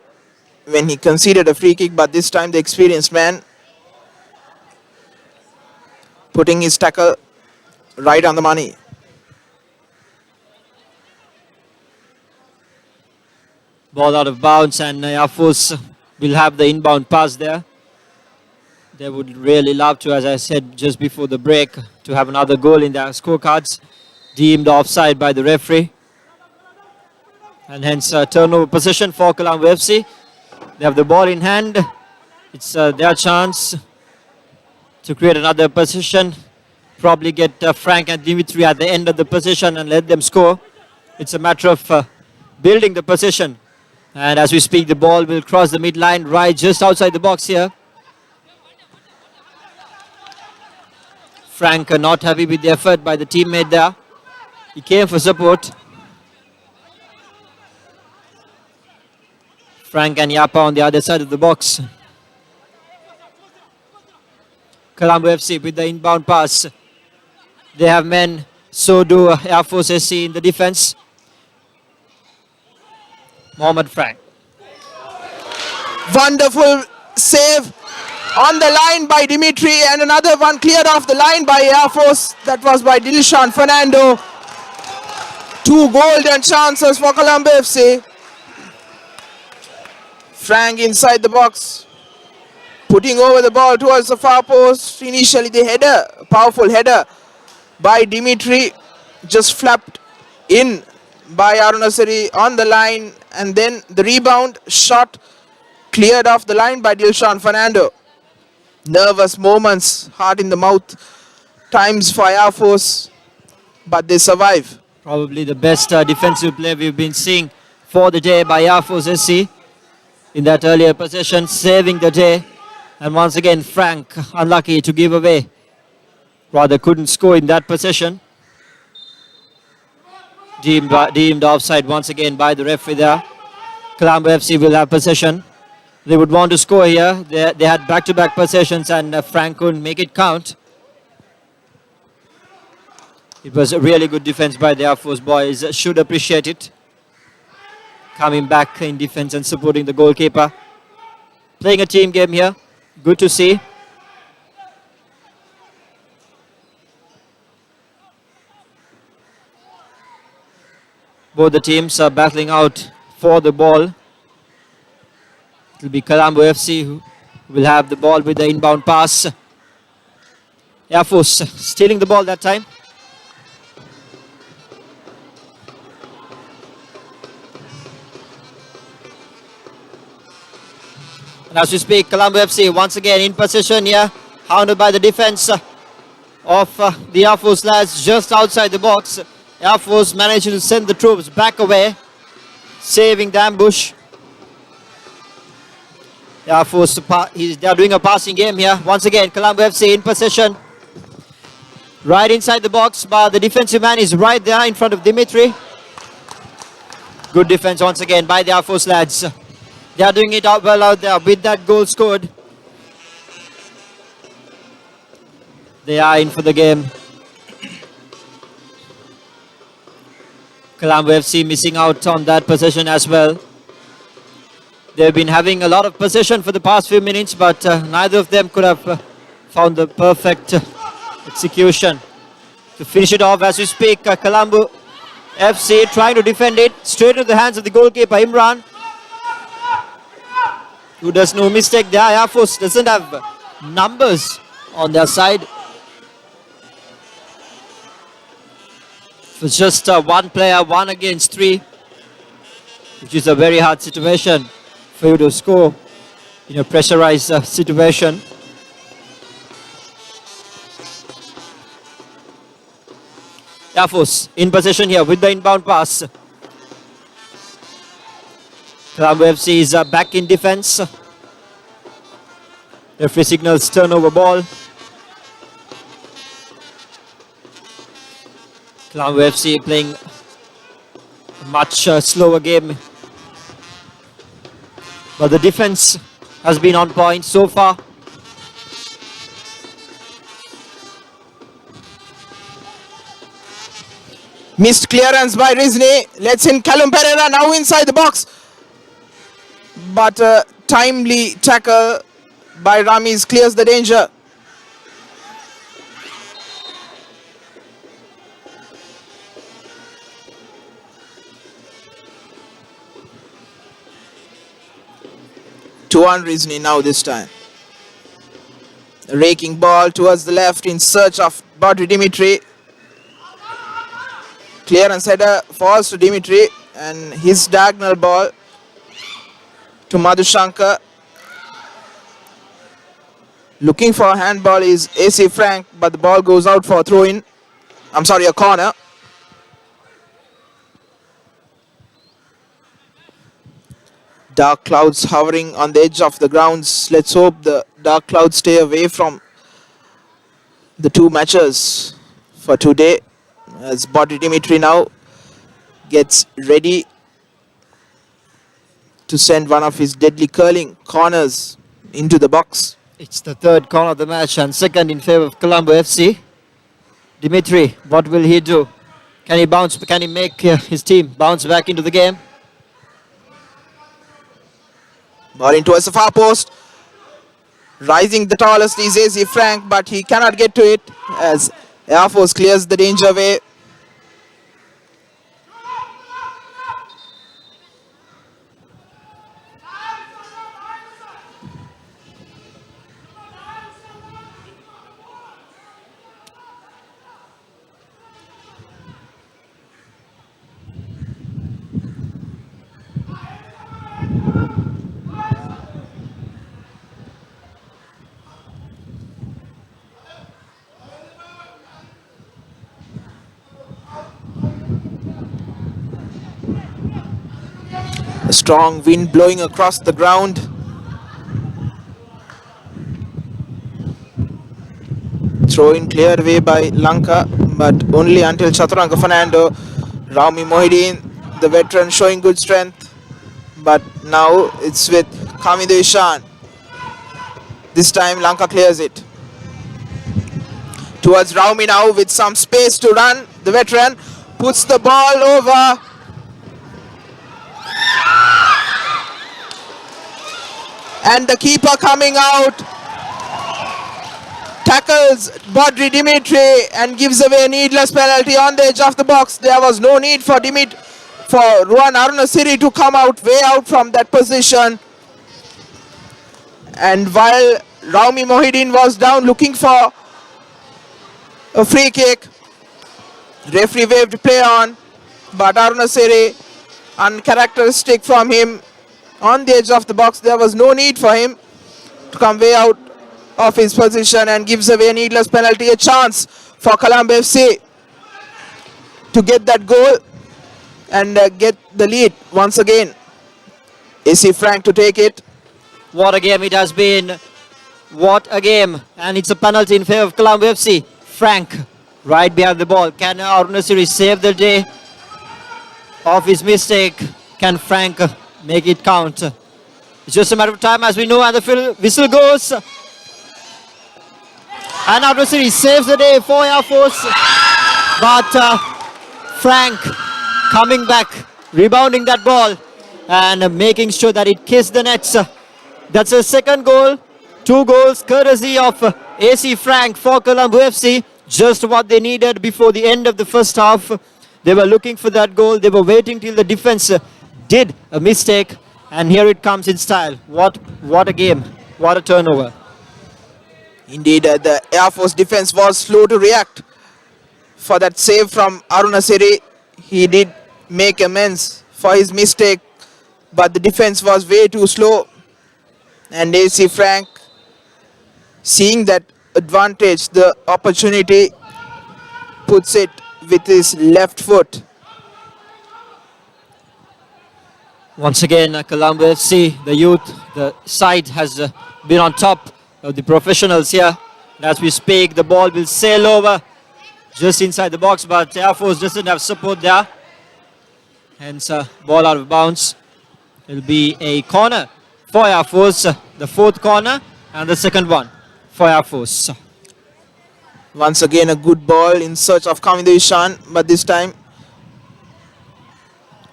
when he conceded a free kick, but this time the experienced man putting his tackle right on the money. Ball out of bounds, and Air Force will have the inbound pass there. They would really love to, as I said just before the break, to have another goal in their scorecards. Deemed offside by the referee. And hence turnover position for Colombo FC. They have the ball in hand. It's their chance to create another position. Probably get Frank and Dimitri at the end of the position and let them score. It's a matter of building the position. And as we speak, the ball will cross the midline right just outside the box here. Frank not happy with the effort by the teammate there. He came for support. Frank and Yapa on the other side of the box. Colombo FC with the inbound pass. They have men, so do Air Force SC in the defense. Mohammad Frank. Wonderful save on the line by Dimitri, and another one cleared off the line by Air Force. That was by Dilshan Fernando. Two golden chances for Colombo FC. Frank inside the box, putting over the ball towards the far post. Initially the header, powerful header by Dimitri, just flapped in by Arunasari on the line, and then the rebound shot cleared off the line by Dilshan Fernando. Nervous moments, heart in the mouth times for Air Force, but they survive. Probably the best defensive play we've been seeing for the day by Air Force SC in that earlier possession, saving the day. And once again, Frank unlucky to give away. Rather couldn't score in that possession. Deemed offside once again by the referee there. Colombo FC will have possession. They would want to score here. They had back-to-back possessions, and Frank couldn't make it count. It was a really good defense by the Air Force boys. Should appreciate it. Coming back in defense and supporting the goalkeeper. Playing a team game here. Good to see. Both the teams are battling out for the ball. It will be Colombo FC who will have the ball with the inbound pass. Air Force stealing the ball that time. And as we speak, Colombo FC once again in possession here, hounded by the defense of the Air Force lads just outside the box. Air Force managing to send the troops back away, saving the ambush. Air Force, they are doing a passing game here. Once again, Colombo FC in possession. Right inside the box, but the defensive man is right there in front of Dimitri. Good defense once again by the Air Force lads. They are doing it out well out there with that goal scored. They are in for the game. Colombo FC missing out on that possession as well. They've been having a lot of possession for the past few minutes, but neither of them could have found the perfect execution to finish it off. As we speak, Colombo FC trying to defend it straight into the hands of the goalkeeper Imran, who does no mistake there. Air Force doesn't have numbers on their side. It's just one player, 1 against 3, which is a very hard situation for you to score in a pressurized situation. Air Force in possession here with the inbound pass. Colombo FC is back in defense. Referee signals turnover ball. Colombo FC playing a much slower game, but the defense has been on point so far. Missed clearance by Rizni. Lets in Callum Pereira now inside the box. But a timely tackle by Ramiz clears the danger. To on Rizni now this time. A raking ball towards the left in search of Badri Dimitri. Clearance header falls to Dimitri and his diagonal ball to Madhushankar. Looking for a handball is AC Frank, but the ball goes out for a throw-in. I'm sorry, a corner. Dark clouds hovering on the edge of the grounds. Let's hope the dark clouds stay away from the two matches for today, as Badri Dimitri now gets ready to send one of his deadly curling corners into the box. It's the third corner of the match and second in favor of Colombo FC. Dimitri, what will he do? Can he bounce? Can he make his team bounce back into the game? Ball in towards the far post. Rising the tallest is AC Frank, but he cannot get to it as Air Force clears the danger away. A strong wind blowing across the ground. Throw in cleared away by Lanka, but only until Chaturanga Fernando. Rami Mohideen, the veteran, showing good strength, but now it's with Kamido Ishan. This time Lanka clears it. Towards Rami now with some space to run. The veteran puts the ball over. And the keeper coming out tackles Badri Dimitri and gives away a needless penalty on the edge of the box. There was no need for Ruan Arunasiri to come out way out from that position. And while Rami Mohideen was down looking for A free kick. Referee waved play on, but Arunasere, uncharacteristic from him, on the edge of the box. There was no need for him to come way out of his position and gives away a needless penalty. A chance for Colombo FC to get that goal and get the lead once again. AC Frank to take it. What a game it has been. What a game. And it's a penalty in favor of Colombo FC. Frank right behind the ball. Can Arunasiri save the day of his mistake? Can Frank make it count? It's just a matter of time, as we know, and the whistle goes. And Arunasiri saves the day for Air Force. But Frank coming back, rebounding that ball and making sure that it kissed the nets. That's a second goal. 2 goals courtesy of AC Frank for Colombo FC. Just what they needed before the end of the first half. They were looking for that goal. They were waiting till the defense did a mistake. And here it comes in style. What a game. What a turnover. Indeed, the Air Force defense was slow to react for that save from Arunasiri. He did make amends for his mistake, but the defense was way too slow. And AC Frank, seeing that advantage, the opportunity, puts it with his left foot. Once again, Colombo FC, the youth, the side has been on top of the professionals here. And as we speak, the ball will sail over just inside the box, but Air Force doesn't have support there. Hence, ball out of bounds. It will be a corner for Air Force, the 4th corner and the 2nd one for Air Force. Once again, a good ball in search of Kamidu Ishan, but this time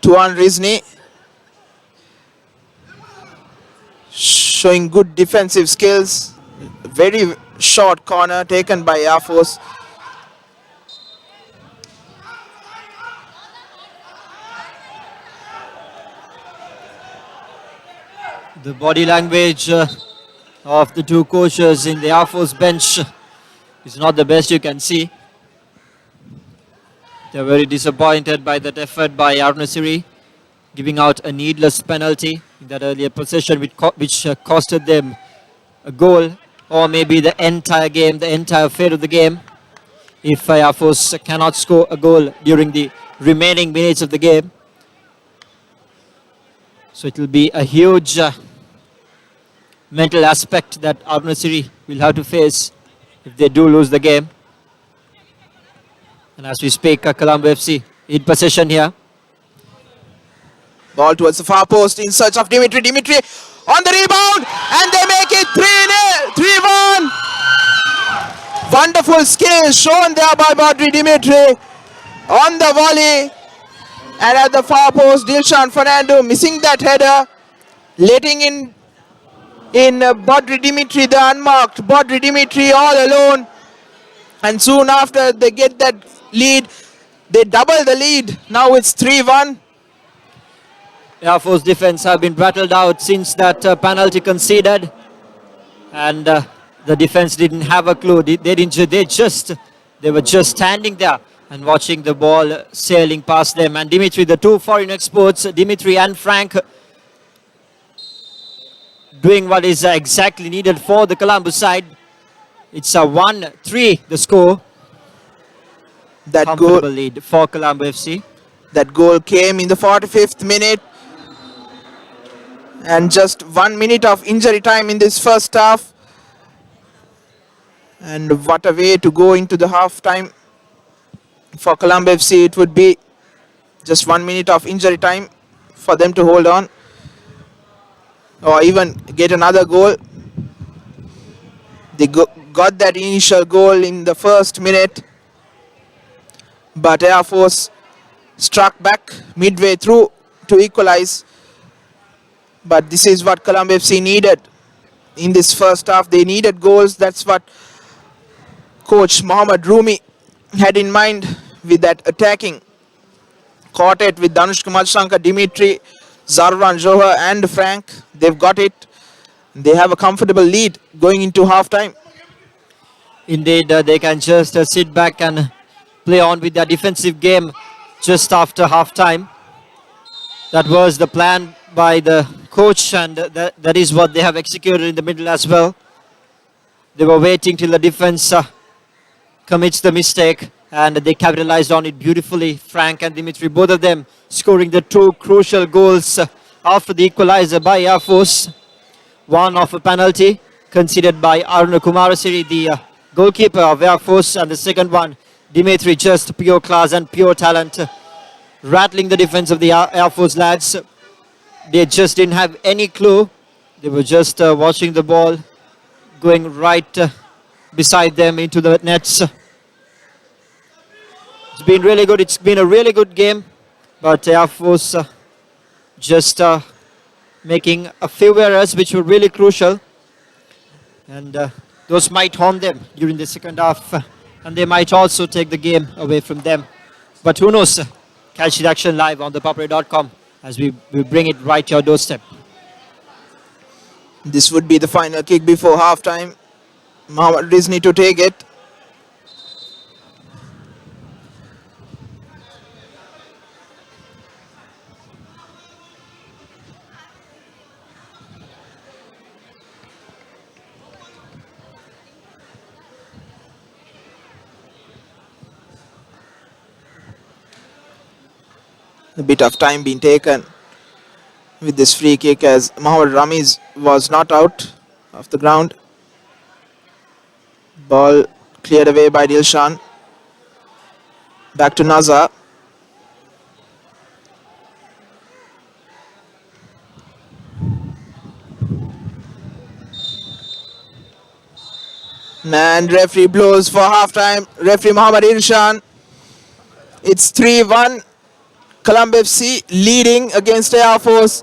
Tuan Rizni showing good defensive skills. Very short corner taken by Air Force. The body language of the 2 coaches in the Air Force bench is not the best you can see. They're very disappointed by that effort by Arunasiri, giving out a needless penalty in that earlier possession, which costed them a goal, or maybe the entire game, the entire fate of the game, if Air Force cannot score a goal during the remaining minutes of the game. So it will be a huge mental aspect that Arunasiri will have to face if they do lose the game. And as we speak, Colombo FC in possession here. Ball towards the far post in search of Dimitri. Dimitri on the rebound, and they make it 3-1. Wonderful skill shown there by Badri Dimitri on the volley. And at the far post, Dilshan Fernando missing that header, letting in Badri Dimitri, the unmarked Badri Dimitri, all alone. And soon after they get that lead, they double the lead. Now it's 3-1. Air Force defense have been battled out since that penalty conceded, and the defense didn't have a clue. They were just standing there and watching the ball sailing past them. And Dimitri, the 2 foreign exports, Dimitri and Frank, doing what is exactly needed for the Colombo side. It's a 1-3 the score. That comfortable goal lead for Colombo FC. That goal came in the 45th minute. And just 1 minute of injury time in this first half. And what a way to go into the half time for Colombo FC. It would be just 1 minute of injury time for them to hold on, or even get another goal. They got that initial goal in the first minute, but Air Force struck back midway through to equalize. But this is what Colombo FC needed in this first half. They needed goals. That's what coach Mohammad Rumi had in mind with that attacking quartet with Danush Kumar Shankar, Dimitri, Zarwan Johar and Frank. They've got it. They have a comfortable lead going into half time. Indeed, they can just sit back and play on with their defensive game just after half time. That was the plan by the coach, and that is what they have executed in the middle as well. They were waiting till the defense commits the mistake, and they capitalized on it beautifully. Frank and Dimitri, both of them scoring the two crucial goals after the equalizer by Air Force. One of a penalty conceded by Aruna Kumarasiri, the goalkeeper of Air Force, and the second one, Dimitri, just pure class and pure talent, rattling the defense of the Air Force lads. They just didn't have any clue. They were just watching the ball going right beside them into the nets. It's been really good. It's been a really good game, but Air Force just making a few errors which were really crucial, and those might haunt them during the second half, and they might also take the game away from them. But who knows? Catch the action live on ThePapare.com as we bring it right to your doorstep. This would be the final kick before halftime. Mohammad Rizni to take it. A bit of time being taken with this free kick as Mohammad Ramiz was not out of the ground. Ball cleared away by Dilshan. Back to Naza. And referee blows for halftime. Referee Mohammad Dilshan. It's 3-1. Colombo FC leading against Air Force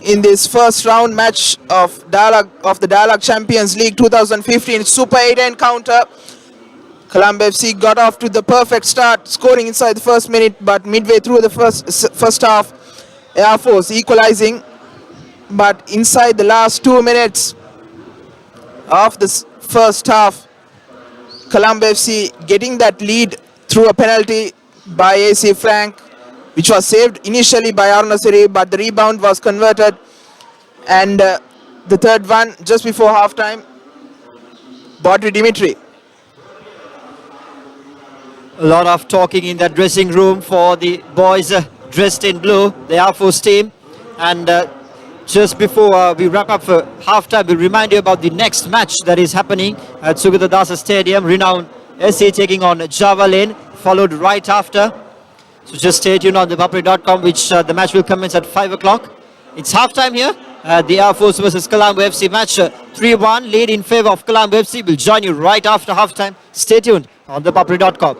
in this first round match of the Dialog Champions League 2015 Super 8 encounter. Colombo FC got off to the perfect start, scoring inside the first minute, but midway through the first half, Air Force equalizing. But inside the last 2 minutes of this first half, Colombo FC getting that lead through a penalty by AC Frank, which was saved initially by Arunasiri, but the rebound was converted. And the third one, just before halftime, Bodri Dimitri. A lot of talking in that dressing room for the boys dressed in blue, the Air Force team. And just before we wrap up for halftime, we remind you about the next match that is happening at Sugata Dasa Stadium. Renowned SC taking on Java Lane, followed right after. So just stay tuned on ThePapare.com, which the match will commence at 5 o'clock. It's halftime here. The Air Force versus Colombo FC match, 3-1 lead in favor of Colombo FC. We'll join you right after halftime. Stay tuned on ThePapare.com.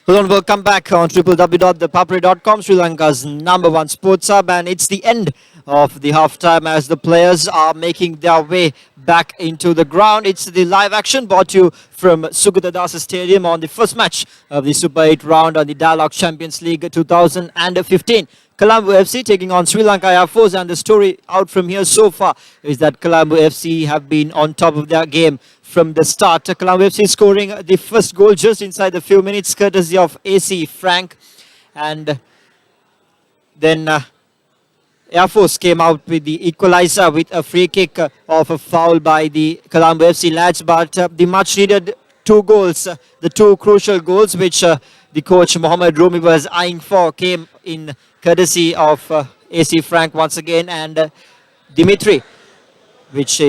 Hello, welcome back on www.thepapare.com, Sri Lanka's number one sports hub, and it's the end of the halftime as the players are making their way back into the ground. It's the live action brought to you from Sugata Das Stadium on the first match of the Super 8 round on the Dialog Champions League 2015. Colombo FC taking on Sri Lanka Air Force, and the story out from here so far is that Colombo FC have been on top of their game from the start. Colombo FC scoring the first goal just inside the few minutes, courtesy of AC Frank, and then Air Force came out with the equalizer with a free kick of a foul by the Colombo FC lads, but the much needed two goals, the two crucial goals which the coach Mohammad Rumi was eyeing for, came in courtesy of AC Frank once again, and Dimitri, which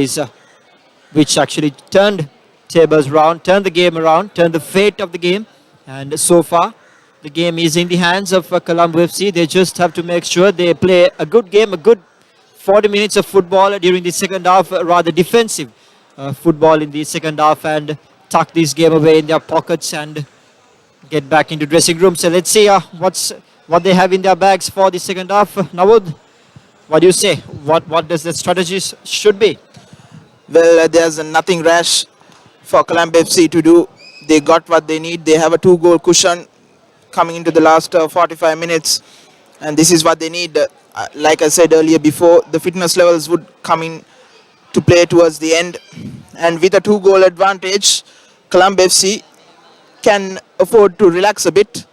actually turned tables round, turned the game around, turned the fate of the game. And so far, the game is in the hands of Colombo FC. They just have to make sure they play a good game, a good 40 minutes of football during the second half, rather defensive football in the second half, and tuck this game away in their pockets and get back into dressing room. So let's see what they have in their bags for the second half. Nawud, what do you say? What does the strategies should be? Well, there's nothing rash for Colombo FC to do. They got what they need. They have a 2-goal cushion coming into the last 45 minutes, and this is what they need. Like I said earlier before, the fitness levels would come in to play towards the end, and with a 2-goal advantage, Colombo FC can afford to relax a bit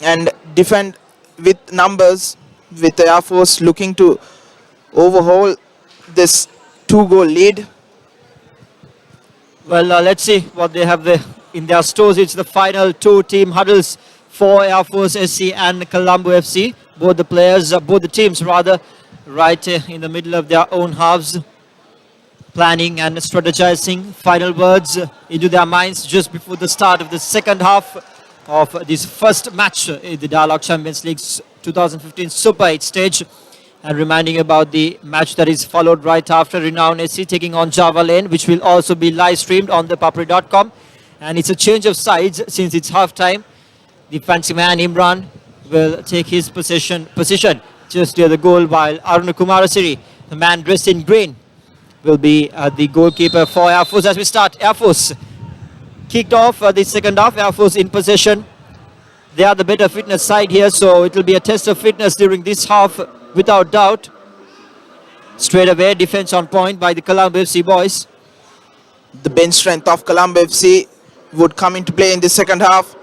and defend with numbers, with the Air Force looking to overhaul this 2-goal lead. Well, let's see what they have in their stores. It's the final two team huddles for Air Force SC and Colombo FC. Both the teams rather, right in the middle of their own halves, planning and strategizing final words into their minds just before the start of the second half of this first match in the Dialog Champions League 2015 Super 8 stage. And reminding about the match that is followed right after, Renown SC taking on Java Lane, which will also be live streamed on ThePapare.com. And it's a change of sides since it's half time. The fancy man Imran will take his position just near the goal, while Aruna Kumarasiri, the man dressed in green, will be the goalkeeper for Air Force. As we start, Air Force kicked off the second half. Air Force in possession. They are the better fitness side here, so it will be a test of fitness during this half, without doubt. Straight away, defense on point by the Colombo FC boys. The bench strength of Colombo FC would come into play in the second half.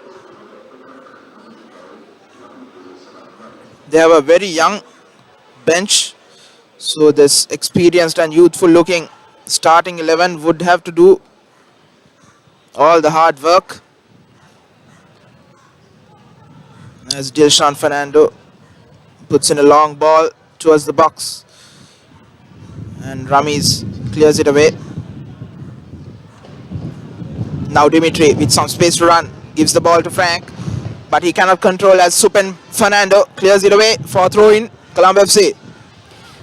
They have a very young bench, so this experienced and youthful looking starting 11 would have to do all the hard work. As Dilshan Fernando puts in a long ball towards the box, and Ramis clears it away. Now Dimitri with some space to run, gives the ball to Frank, but he cannot control as Supen Fernando clears it away for a throw in Colombo FC.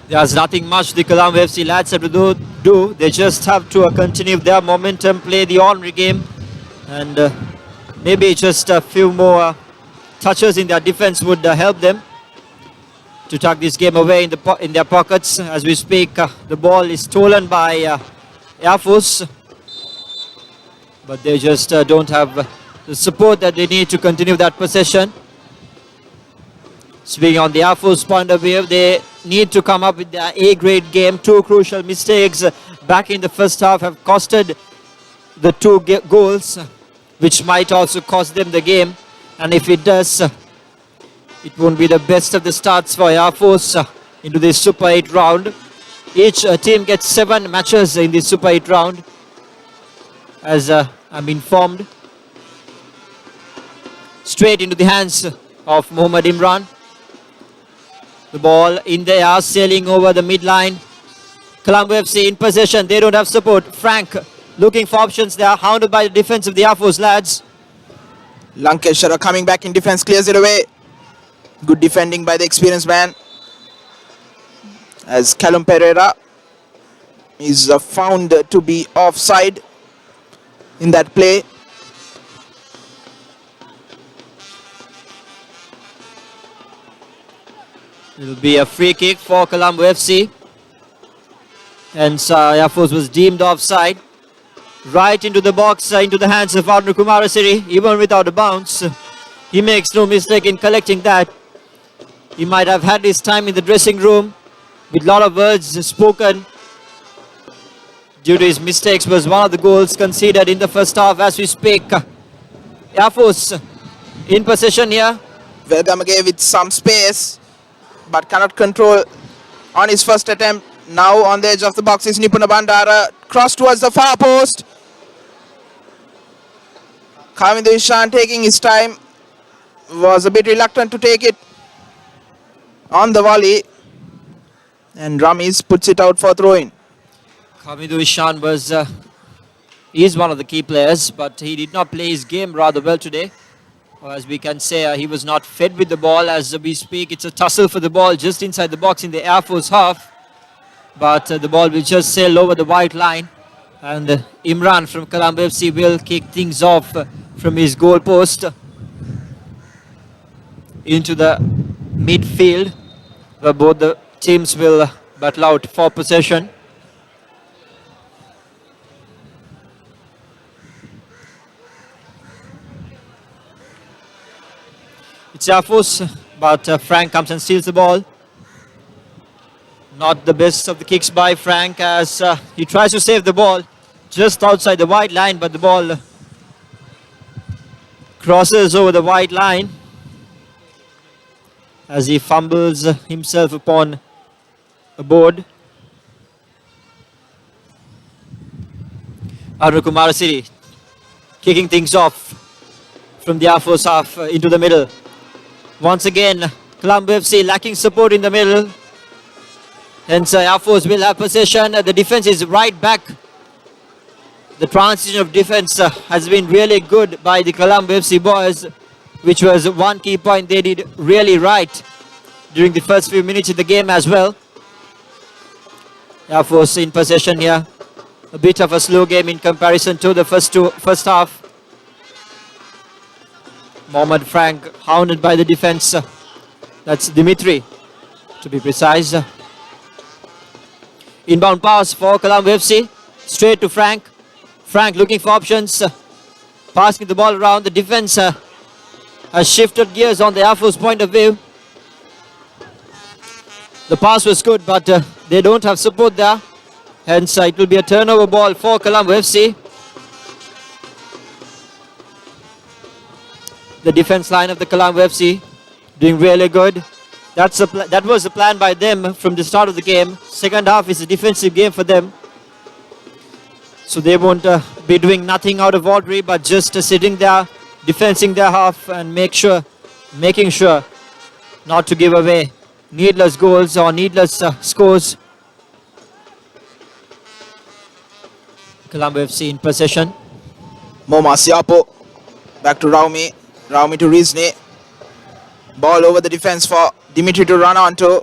There's nothing much the Colombo FC lads have to do. They just have to continue their momentum, play the ornery game, and maybe just a few more touches in their defense would help them to tuck this game away in their pockets. As we speak, the ball is stolen by Air Force, but they just don't have the support that they need to continue that possession. Speaking on the Air Force point of view, they need to come up with their A-grade game. Two crucial mistakes back in the first half have costed the two goals, which might also cost them the game. And if it does, it won't be the best of the starts for Air Force into this Super 8 round. Each team gets 7 matches in this Super 8 round, as I'm informed. Straight into the hands of Mohammad Imran. The ball in the air, sailing over the midline. Colombo FC in possession. They don't have support. Frank looking for options there, hounded by the defense of the Air Force lads. Lankeshwara coming back in defense, clears it away. Good defending by the experienced man, as Callum Pereira is found to be offside in that play. It'll be a free kick for Colombo FC. Hence, Air Force was deemed offside. Right into the box, into the hands of Arun Kumarasiri, even without a bounce. He makes no mistake in collecting that. He might have had his time in the dressing room with a lot of words spoken due to his mistakes. Was one of the goals conceded in the first half as we speak. Air Force in possession here. Vegamage with some space, but cannot control on his first attempt. Now on the edge of the box is Nipuna Bandara. Cross towards the far post. Kavindu Ishan taking his time. Was a bit reluctant to take it on the volley. And Ramis puts it out for throw-in. Kavindu Ishan was is one of the key players, but he did not play his game rather well today. As we can say, he was not fed with the ball as we speak. It's a tussle for the ball just inside the box in the Air Force half. But the ball will just sail over the white line. And Imran from Colombo FC will kick things off from his goal post into the midfield, where both the teams will battle out for possession. It's Air Force, but Frank comes and steals the ball. Not the best of the kicks by Frank as he tries to save the ball just outside the white line, but the ball crosses over the white line as he fumbles himself upon a board. Arun Kumarasiri kicking things off from the Air Force half into the middle. Once again, Colombo FC lacking support in the middle. Hence, Air Force will have possession. The defense is right back. The transition of defense has been really good by the Colombo FC boys, which was one key point they did really right during the first few minutes of the game as well. Air Force in possession here. A bit of a slow game in comparison to the first half. Mohamed Frank hounded by the defense. That's Dimitri, to be precise. Inbound pass for Colombo FC. Straight to Frank. Frank looking for options. Passing the ball around. The defense has shifted gears on the Air Force point of view. The pass was good, but they don't have support there. Hence, it will be a turnover ball for Colombo FC. The defense line of the Colombo FC doing really good. That was the plan by them from the start of the game. Second half is a defensive game for them. So they won't be doing nothing out of ordinary, but just sitting there, defending their half and making sure not to give away needless goals or needless scores. Colombo FC in possession. Moma Siapo. Back to Raumi. Raumi to Rizne. Ball over the defense for Dimitri to run onto.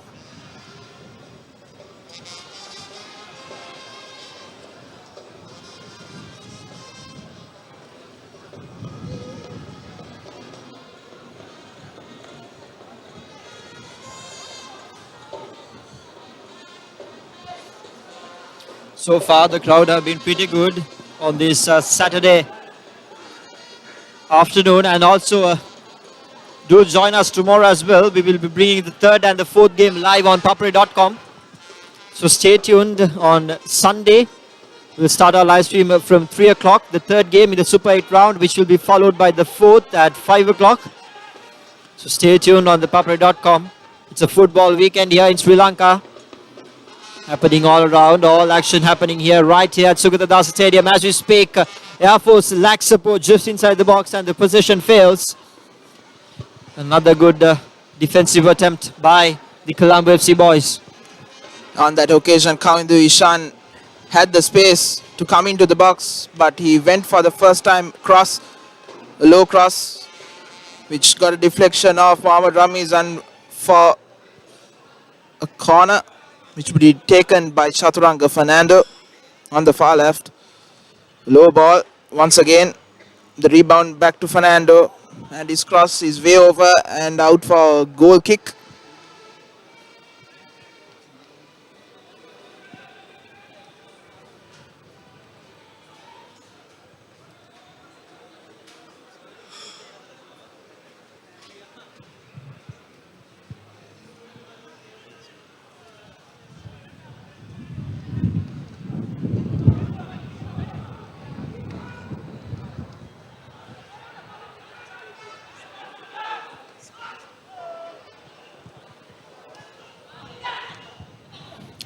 So far, the crowd have been pretty good on this Saturday afternoon, and also do join us tomorrow as well. We will be bringing the third and the fourth game live on ThePapare.com. So stay tuned on Sunday. We'll start our live stream from 3 o'clock. The third game in the Super 8 round, which will be followed by the fourth at 5 o'clock. So stay tuned on ThePapare.com. It's a football weekend here in Sri Lanka. Happening all around, all action happening here, right here at Sugata Das Stadium as we speak. Air Force lacks support just inside the box and the possession fails. Another good defensive attempt by the Colombo FC boys. On that occasion, Kavindu Ishan had the space to come into the box, but he went for the first time cross, a low cross, which got a deflection of Mohamed Ramiz and for a corner, which would be taken by Chaturanga Fernando on the far left. Low ball, once again, the rebound back to Fernando, and his cross is way over and out for a goal kick.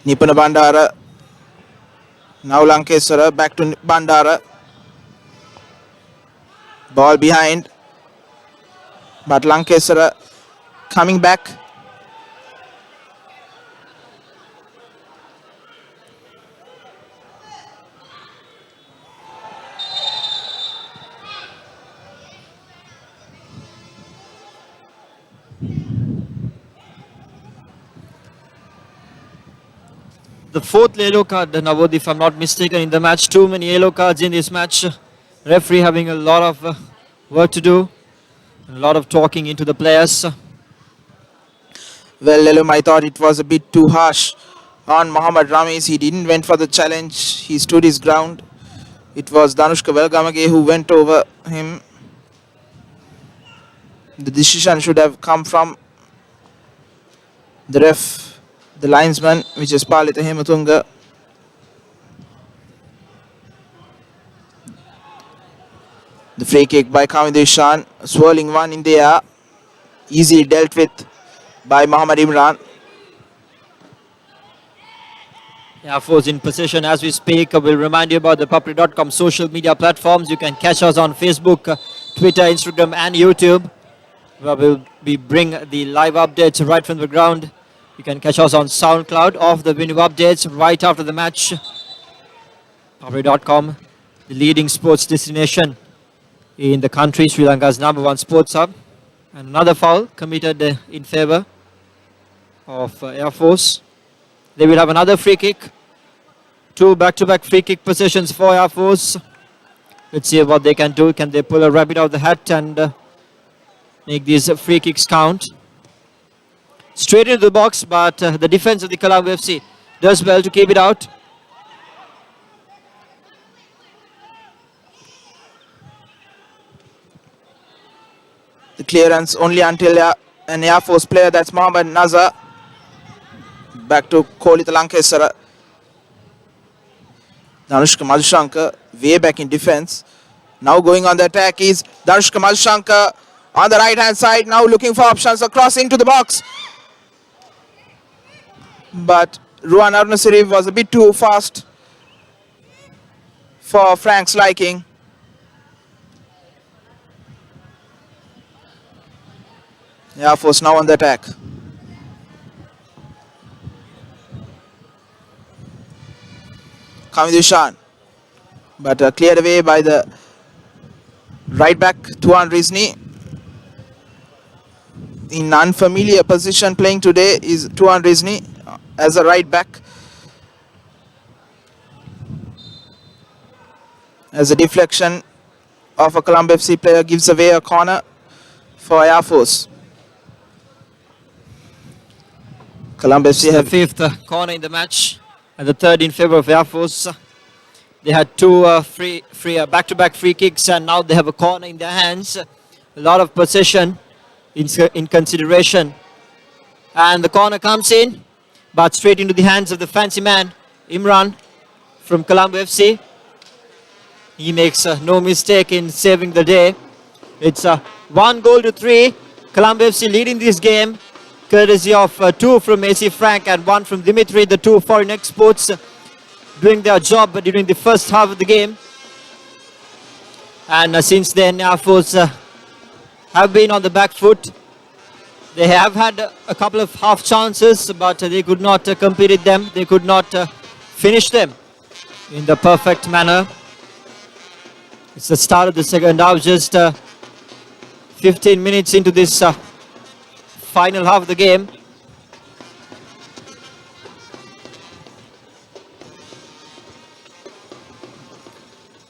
Nipuna Bandara. Now Lankeswara back to Bandara. Ball behind. But Lankeswara coming back. The fourth yellow card, Navod, if I'm not mistaken, in the match. Too many yellow cards in this match. Referee having a lot of work to do. A lot of talking into the players. Well, Lelum, I thought it was a bit too harsh on Mohammad Ramis. He didn't went for the challenge. He stood his ground. It was Danushka Velgamage who went over him. The decision should have come from the ref, the linesman, which is Palita Hematunga. The free kick by Kamidishan, swirling one in the air, easily dealt with by Mohammad Imran. Air Force in possession as we speak. We'll remind you about the ThePapare.com social media platforms. You can catch us on Facebook, Twitter, Instagram and YouTube, where we bring the live updates right from the ground. You can catch us on SoundCloud of the venue updates right after the match. ThePapare.com, the leading sports destination in the country, Sri Lanka's #1 sports hub. And another foul committed in favour of Air Force. They will have another free kick. 2 back-to-back free kick possessions for Air Force. Let's see what they can do. Can they pull a rabbit out of the hat and make these free kicks count? Straight into the box, but the defense of the Colombo FC does well to keep it out. The clearance only until an Air Force player, that's Mohammad Nazar. Back to Kolita Lankeswara. Danushka Madhushanka way back in defense. Now going on the attack is Danushka Madhushanka on the right hand side. Now looking for options across into the box. But Ruan Arunasiri was a bit too fast for Frank's liking. Air Force now on the attack. Kamidushan, but cleared away by the right back Tuan Rizni. In unfamiliar position playing today is Tuan Rizni as a right back. As a deflection of a Colombo FC player gives away a corner for Air Force. Colombo FC have the fifth corner in the match and the third in favour of Air Force. They had 2 back-to-back free kicks and now they have a corner in their hands. A lot of possession in consideration. And the corner comes in, but straight into the hands of the fancy man, Imran from Colombo FC. He makes no mistake in saving the day. It's 1-3. Colombo FC leading this game, courtesy of 2 from AC Frank and 1 from Dimitri, the 2 foreign exports doing their job during the first half of the game. And since then, Air Force have been on the back foot. They have had a couple of half chances, but they could not complete them. They could not finish them in the perfect manner. It's the start of the second half, just 15 minutes into this final half of the game.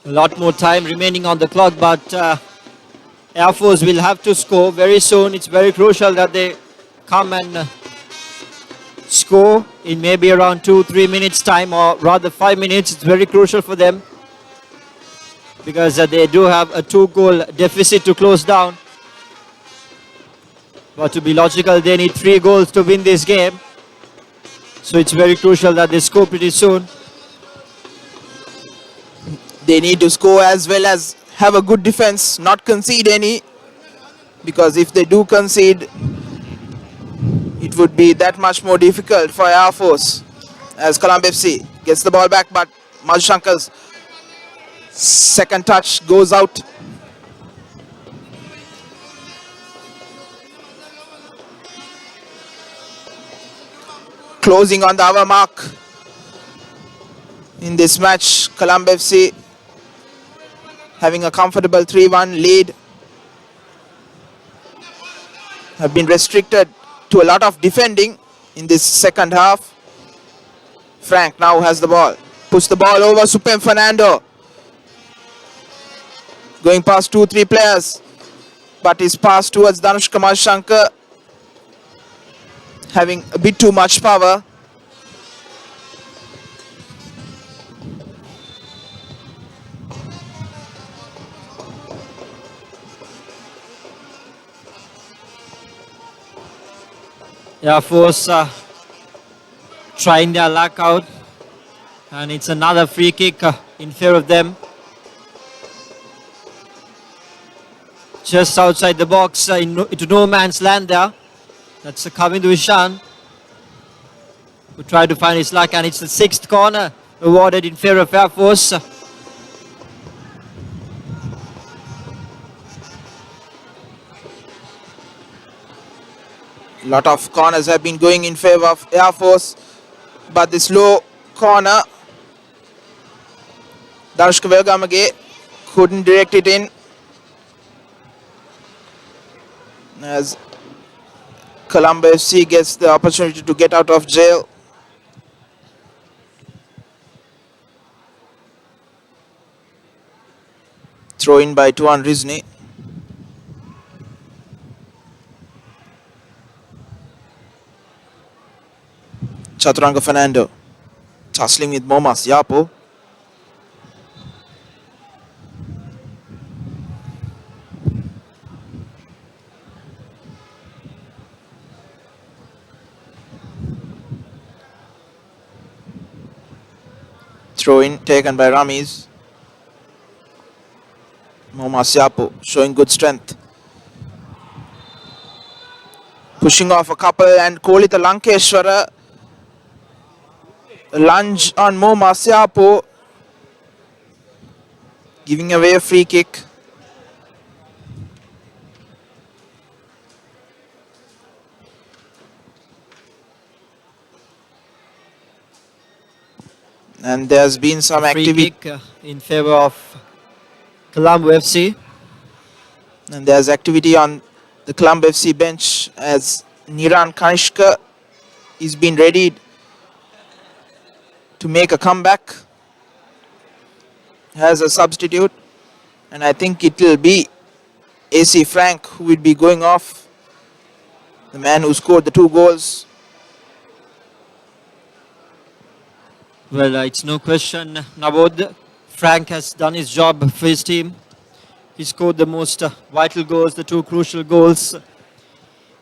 A lot more time remaining on the clock, but Air Force will have to score very soon. It's very crucial that they come and score in maybe around 2-3 minutes time, or rather 5 minutes. It's very crucial for them because they do have a 2-goal deficit to close down. But to be logical, they need 3 goals to win this game. So it's very crucial that they score pretty soon. They need to score as well as have a good defense, not concede any, because if they do concede, it would be that much more difficult for Air Force. as Colombo FC gets the ball back, but Madhushankar's second touch goes out. Closing on the hour mark in this match, Colombo FC having a comfortable 3-1 lead, have been restricted to a lot of defending in this second half. Frank now has the ball, puts the ball over Supem Fernando, going past 2-3 players, but his pass towards Danushka Madhushankar having a bit too much power. Air Force trying their luck out, and it's another free kick in favor of them. Just outside the box, into no man's land there. That's Kavindu Ishan, who tried to find his luck, and it's the 6th corner awarded in favor of Air Force. A lot of corners have been going in favor of Air Force, but this low corner, Danushka Vegamage couldn't direct it in, as Colombo FC gets the opportunity to get out of jail. Throw in by Tuan Rizni. Chaturanga Fernando tussling with Momas Yapo. Throw in taken by Ramiz. Momas Yapo showing good strength, pushing off a couple, and Kolita Lankeshwara lunge on Momas Yapo, giving away a free kick. And there's been some Free activity kick in favor of Colombo FC. And there's activity on the Colombo FC bench, as Niran Kanishka is being readied to make a comeback as a substitute, and I think it will be AC Frank who will be going off, the man who scored the 2 goals. Well, it's no question, Nabod. Frank has done his job for his team. He scored the most vital goals, the 2 crucial goals.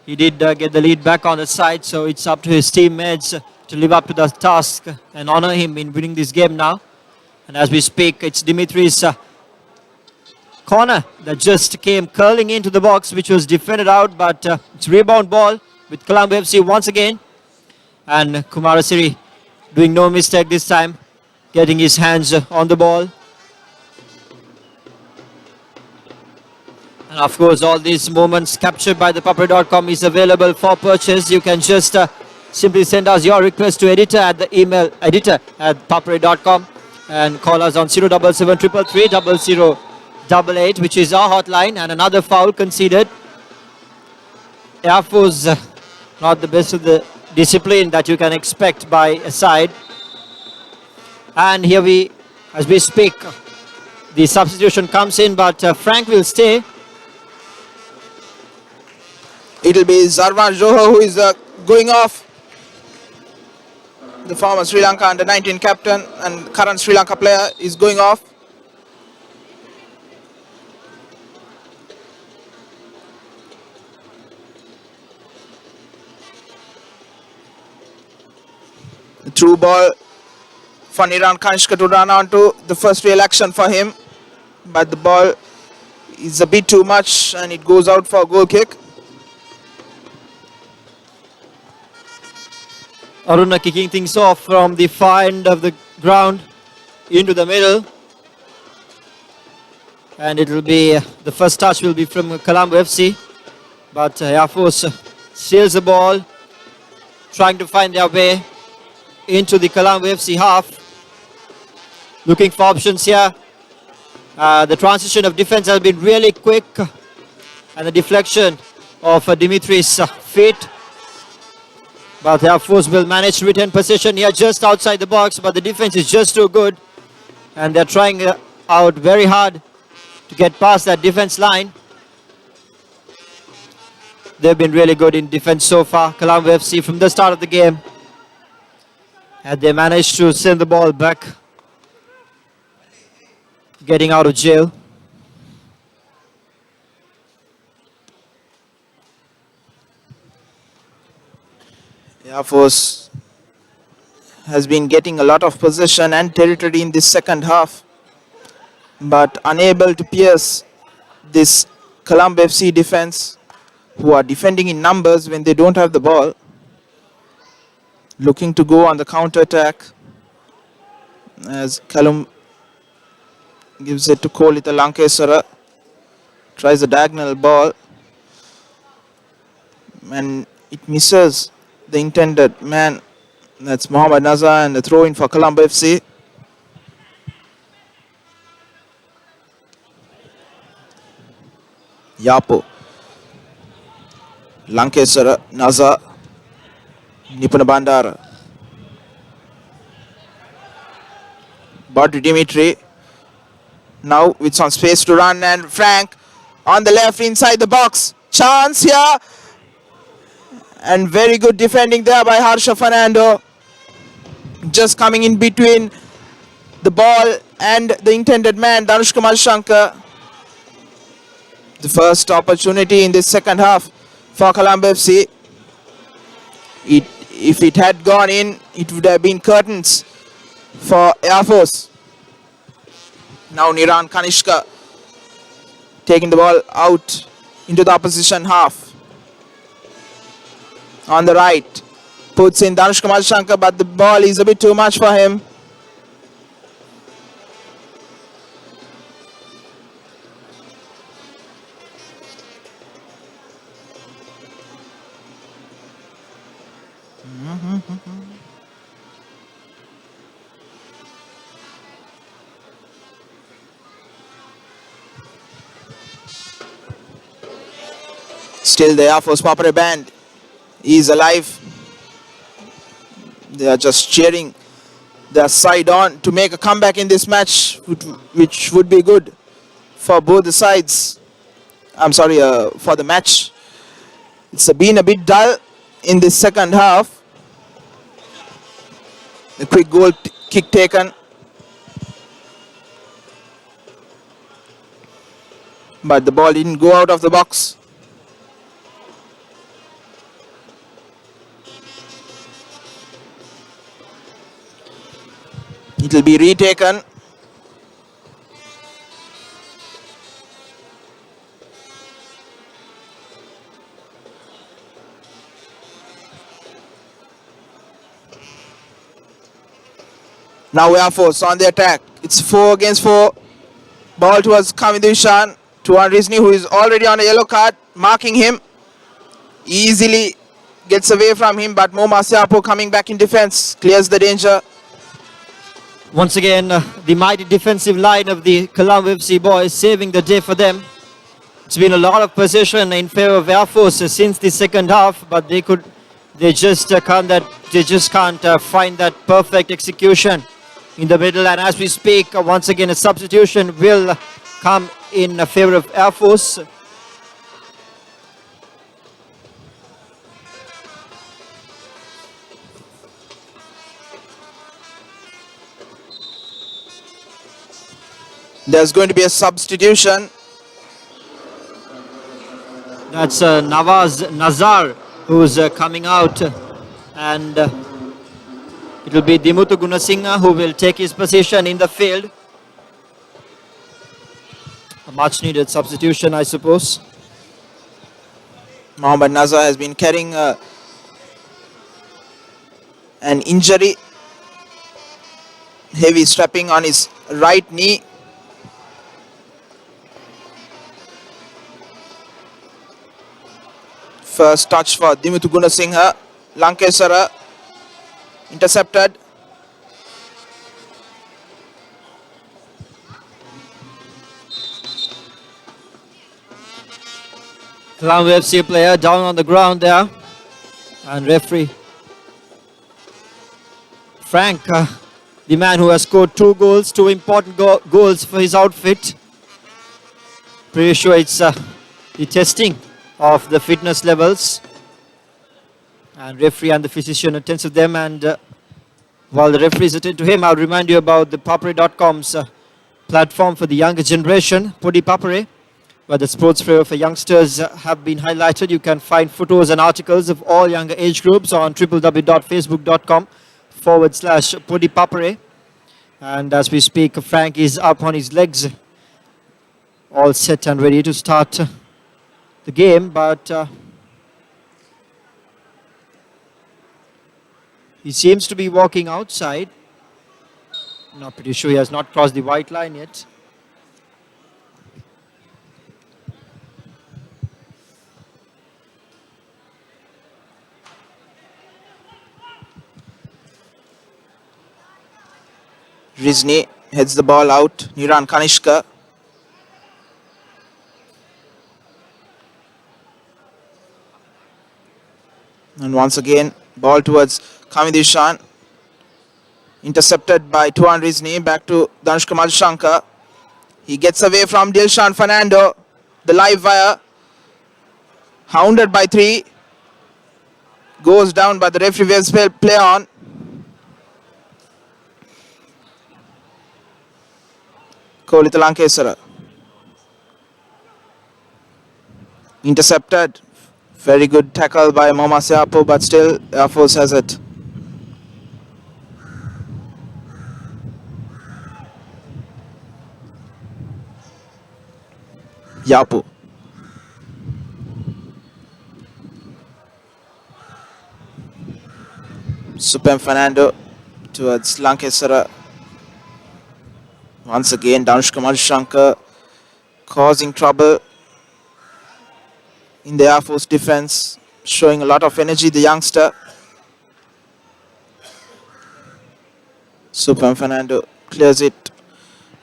He did get the lead back on the side, so it's up to his teammates to live up to the task and honor him in winning this game now. And as we speak, it's Dimitri's corner that just came curling into the box, which was defended out, but it's rebound ball with Colombo FC once again. And Kumarasiri doing no mistake this time, getting his hands on the ball. And of course, all these moments captured by ThePapare.com is available for purchase. You can just simply send us your request to editor at the email editor@papare.com and call us on 077 333 0088, which is our hotline. And another foul conceded. Air Force not the best of the discipline that you can expect by a side. And here as we speak, the substitution comes in, but Frank will stay. It'll be Zarvan Johar who is going off. The former Sri Lanka under-19 captain and current Sri Lanka player is going off. The through ball for Niran Kanishka to run onto the first real action for him, but the ball is a bit too much and it goes out for a goal kick. Aruna kicking things off from the far end of the ground into the middle. And it will be, the first touch will be from Colombo FC. But Air Force steals the ball, trying to find their way into the Colombo FC half. Looking for options here. The transition of defense has been really quick. And the deflection of Dimitri's feet. But Air Force will manage to retain possession here just outside the box. But the defense is just too good. And they're trying out very hard to get past that defense line. They've been really good in defense so far, Colombo FC, from the start of the game. And they managed to send the ball back, getting out of jail. Air Force has been getting a lot of possession and territory in this second half, but unable to pierce this Colombo FC defense, who are defending in numbers when they don't have the ball. Looking to go on the counter attack as Callum gives it to Kolita Lankeswara. Tries a diagonal ball and it misses the intended man. That's Mohammad Nazar, and the throw in for Colombo FC. Yapo, Lankeswara, Nazar, Nipuna Bandara, Badri Dimitri. Now with some space to run, and Frank on the left inside the box. Chance here. And very good defending there by Harsha Fernando. Just coming in between the ball and the intended man, Danush Kamal Shankar. The first opportunity in this second half for Colombo FC. If it had gone in, it would have been curtains for Air Force. Now Niran Kanishka taking the ball out into the opposition half. On the right, puts in Danush Kamal Shankar, but the ball is a bit too much for him. Still the Air Force ThePapare band is alive. They are just cheering their side on to make a comeback in this match, which would be good for both the sides. I'm sorry, for the match. It's been a bit dull in this second half. A quick goal kick taken, but the ball didn't go out of the box. It will be retaken. Now Air Force on the attack. It's 4 against 4. Ball towards Kamidu Ishan. Tuan Rizni, who is already on a yellow card, marking him. Easily gets away from him, but Mo Masiapo coming back in defense. Clears the danger. Once again, the mighty defensive line of the Colombo FC boys saving the day for them. It's been a lot of possession in favor of Air Force since the second half, but they just can't find that perfect execution in the middle. And as we speak, once again, a substitution will come in favor of Air Force. There's going to be a substitution. That's Nawaz Nazar who's coming out, and it will be Dimutu Gunasinghe who will take his position in the field. A much needed substitution, I suppose. Mohammad Nazar has been carrying a an injury. Heavy strapping on his right knee. First touch for Dimitri Gunasinghe. Lankesara intercepted. Colombo FC player down on the ground there. And referee Frank, the man who has scored 2 goals, 2 important goals for his outfit. Pretty sure it's the testing of the fitness levels. And referee and the physician attends to them. And while the referees attend to him, I'll remind you about the ThePapare.com's platform for the younger generation, ThePapare, where the sports flavor for youngsters have been highlighted. You can find photos and articles of all younger age groups on www.facebook.com/ThePapare. And as we speak, Frank is up on his legs, all set and ready to start the game. But he seems to be walking outside. Not pretty sure he has not crossed the white line yet. Rizni heads the ball out. Niran Kanishka. And once again, ball towards Kamidishan. Intercepted by Tuan Rizni. Back to Danushka Madhushankar. He gets away from Dilshan Fernando. The live wire. Hounded by 3. Goes down, but the referee waves play on. Kolita Lankesara. Intercepted. Very good tackle by Moma Siapo, but still Air Force has it. Yapu. Supem Fernando towards Lankesara. Once again, Danushka Madhushankar causing trouble in the Air Force defense, showing a lot of energy, the youngster. Supem Fernando clears it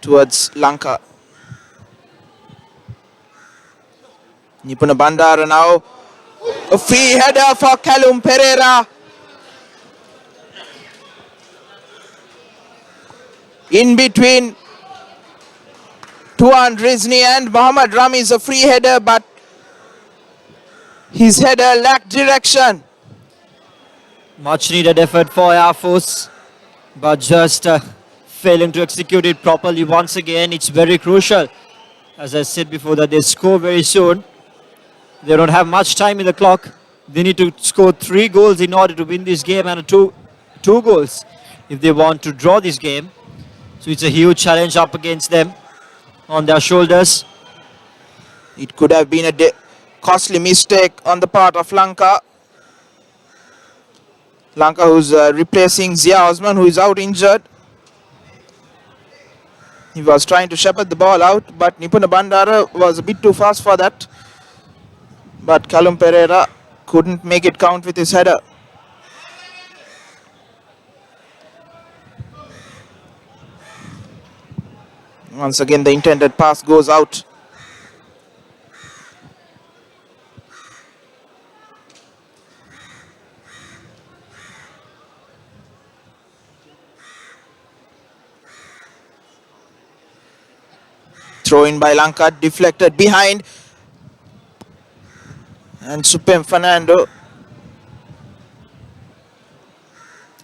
towards Lanka. Nipuna Bandara now. A free header for Callum Pereira. In between Tuan Rizni and Mohammad Rami is a free header, but his header lacked direction. Much needed effort for Air Force, but just failing to execute it properly once again. It's very crucial, as I said before, that they score very soon. They don't have much time in the clock. They need to score 3 goals in order to win this game, and two goals if they want to draw this game. So it's a huge challenge up against them on their shoulders. It could have been a costly mistake on the part of Lanka. Lanka, who's replacing Zia Osman, who is out injured. He was trying to shepherd the ball out, but Nipuna Bandara was a bit too fast for that. But Callum Pereira couldn't make it count with his header. Once again, the intended pass goes out. Throw in by Lanka, deflected behind. And Supem Fernando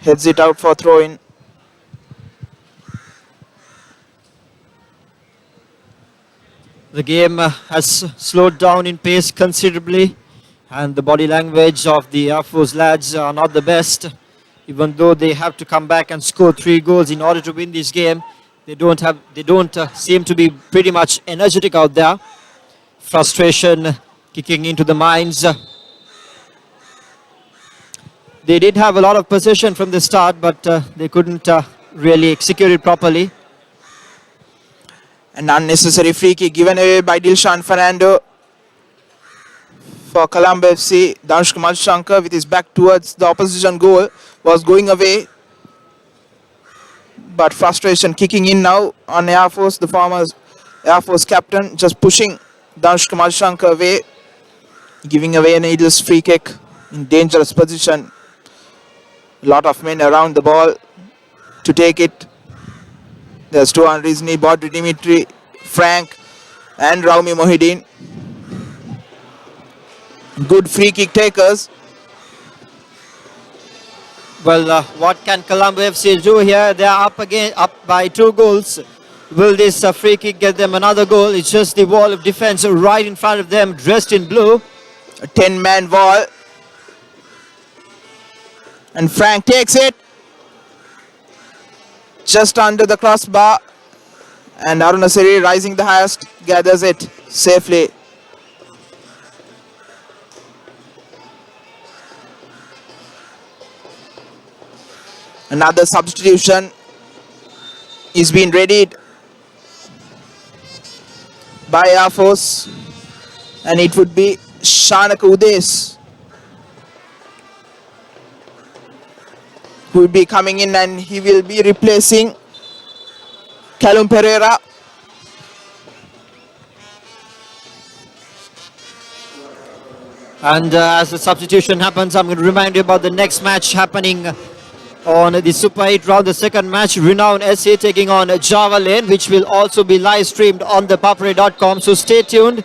heads it out for throw in. The game has slowed down in pace considerably, and the body language of the Air Force lads are not the best. Even though they have to come back and score 3 goals in order to win this game, they don't seem to be pretty much energetic out there. Frustration kicking into the minds. They did have a lot of possession from the start, but they couldn't really execute it properly. An unnecessary free kick given away by Dilshan Fernando for Colombo FC. Danush Kamal Shankar with his back towards the opposition goal was going away. But frustration kicking in now on Air Force, the former Air Force captain, just pushing Danush Kamal Shankar away, giving away a needless free kick in dangerous position. A lot of men around the ball to take it. There's two Rizni, Bodri Dimitri, Frank and Raumi Mohideen. Good free kick takers. Well, what can Colombo FC do here? They are up by 2 goals. Will this free kick get them another goal? It's just the wall of defense right in front of them, dressed in blue. A 10-man wall. And Frank takes it. Just under the crossbar. And Arunasiri, rising the highest, gathers it safely. Another substitution is being readied by Air Force, and it would be Shanaka Udes who will be coming in, and he will be replacing Callum Pereira. And as the substitution happens, I'm going to remind you about the next match happening on the Super 8 round. The second match, Renown SA taking on Java Lane, which will also be live streamed on ThePapare.com. So stay tuned.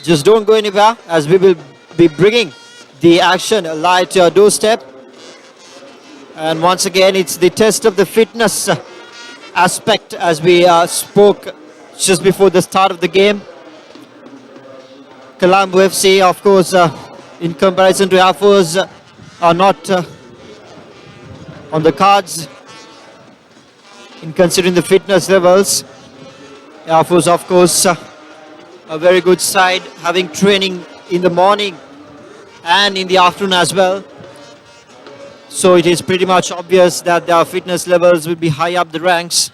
Just don't go anywhere, as we will be bringing the action live to your doorstep. And once again, it's the test of the fitness aspect, as we spoke just before the start of the game. Colombo FC, of course, in comparison to Air Force, are not on the cards in considering the fitness levels. Air Force, of course, a very good side, having training in the morning and in the afternoon as well. So it is pretty much obvious that their fitness levels will be high up the ranks.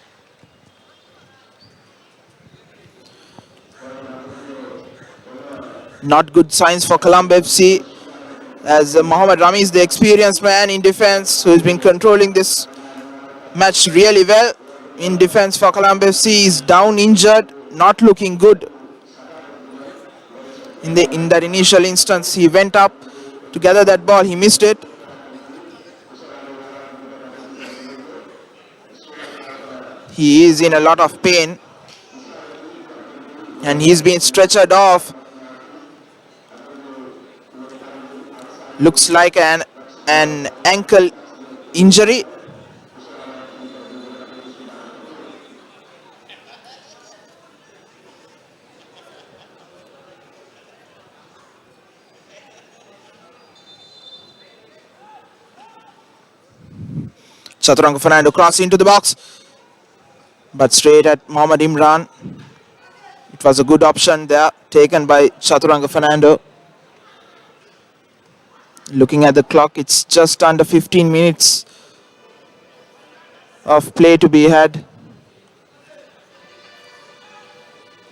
Not good signs for Colombo FC, as Mohammad Rami is the experienced man in defense, who has been controlling this match really well. In defense for Colombo FC, is down injured, not looking good. In that initial instance, he went up to gather that ball, he missed it. He is in a lot of pain, and he's been stretchered off. Looks like an ankle injury. Chaturanga Fernando cross into the box, but straight at Mohammad Imran. It was a good option there, taken by Chaturanga Fernando. Looking at the clock, it's just under 15 minutes of play to be had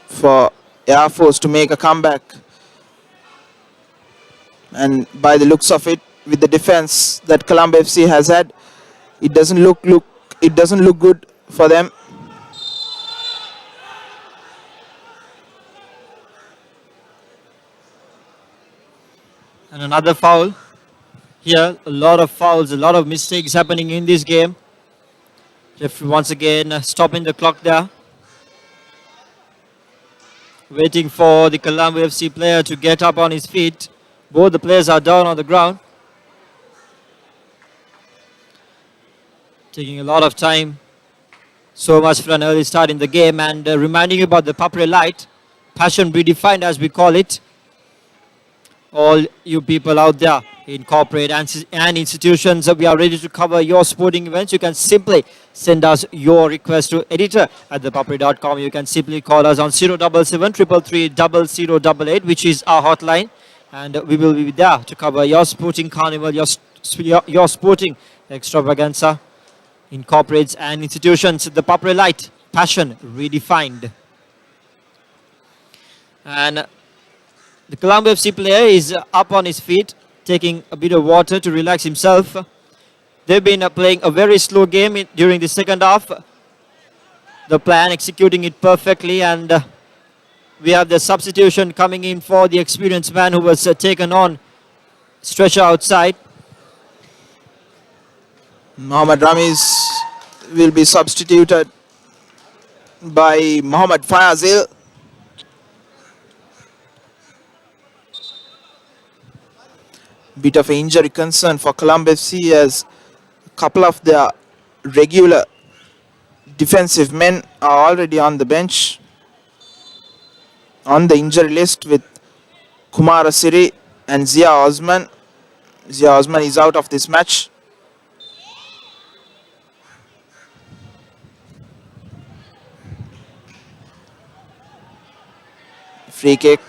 for Air Force to make a comeback. And by the looks of it, with the defense that Colombo FC has had, it doesn't look good for them. And another foul. Here, a lot of fouls, a lot of mistakes happening in this game. Referee once again stopping the clock there. Waiting for the Colombo FC player to get up on his feet. Both the players are down on the ground. Taking a lot of time. So much for an early start in the game, and reminding you about the ThePapare Light, passion redefined as we call it. All you people out there in corporate and institutions, we are ready to cover your sporting events. You can simply send us your request to editor@thepapare.com. You can simply call us on 077 333 0088, which is our hotline, and we will be there to cover your sporting carnival, your your sporting extravaganza incorporates and institutions the Papare light, passion redefined. And the Colombo FC player is up on his feet, taking a bit of water to relax himself. They've been playing a very slow game during the second half. The plan executing it perfectly, and we have the substitution coming in for the experienced man who was taken on stretcher outside. Mohammad Ramiz will be substituted by Mohammad Fayazil. Bit of injury concern for Colombo FC as a couple of their regular defensive men are already on the bench on the injury list, with Kumar Asiri and Zia Osman. Zia Osman is out of this match. Free kick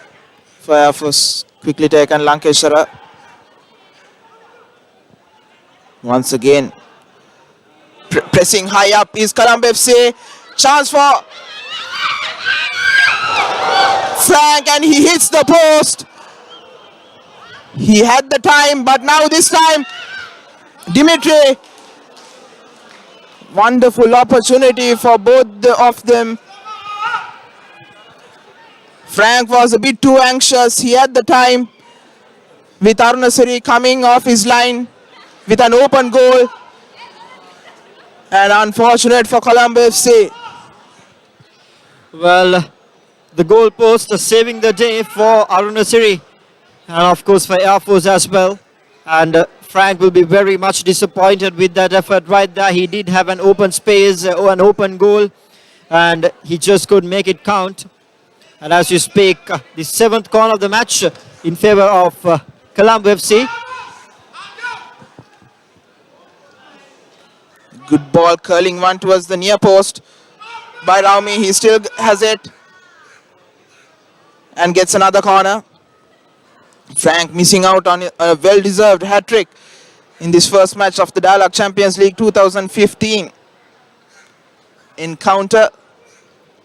for Air Force, quickly taken Lankeshwara. Once again, pressing high up is Colombo FC. Chance for Frank, and he hits the post. He had the time, but now this time, Dimitri. Wonderful opportunity for both of them. Frank was a bit too anxious. He had the time with Arunasari coming off his line with an open goal. And unfortunate for Colombo FC. Well, the goal post saving the day for Arunasari, and of course for Air Force as well. And Frank will be very much disappointed with that effort right there. He did have an open space, an open goal, and he just couldn't make it count. And as you speak, the seventh corner of the match in favor of Colombo FC. Good ball, curling one towards the near post by Raumi. He still has it and gets another corner. Frank missing out on a well-deserved hat-trick in this first match of the Dialog Champions League 2015 encounter.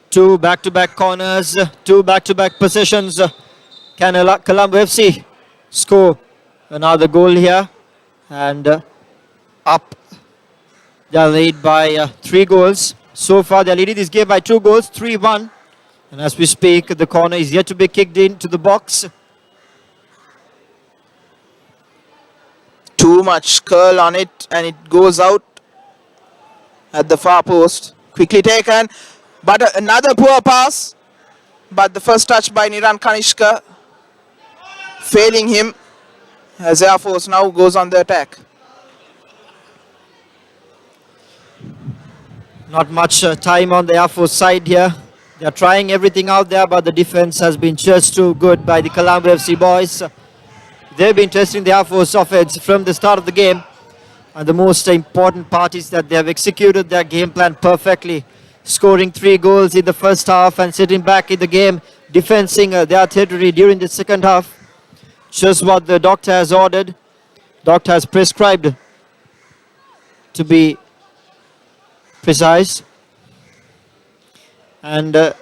Two back-to-back corners, two back-to-back possessions. Can Colombo FC score another goal here? And up. They lead by 3 goals. So far they're leading this game by 2 goals, 3-1. And as we speak, the corner is yet to be kicked into the box. Too much curl on it, and it goes out at the far post. Quickly taken, but another poor pass. But the first touch by Niran Kanishka, failing him as Air Force now goes on the attack. Not much time on the Air Force side here. They're trying everything out there, but the defense has been just too good by the Colombo FC boys. They've been testing the Air Force offense from the start of the game. And the most important part is that they have executed their game plan perfectly, scoring 3 goals in the first half and sitting back in the game, defending their territory during the second half. Just what the doctor has ordered. Doctor has prescribed to be precise. And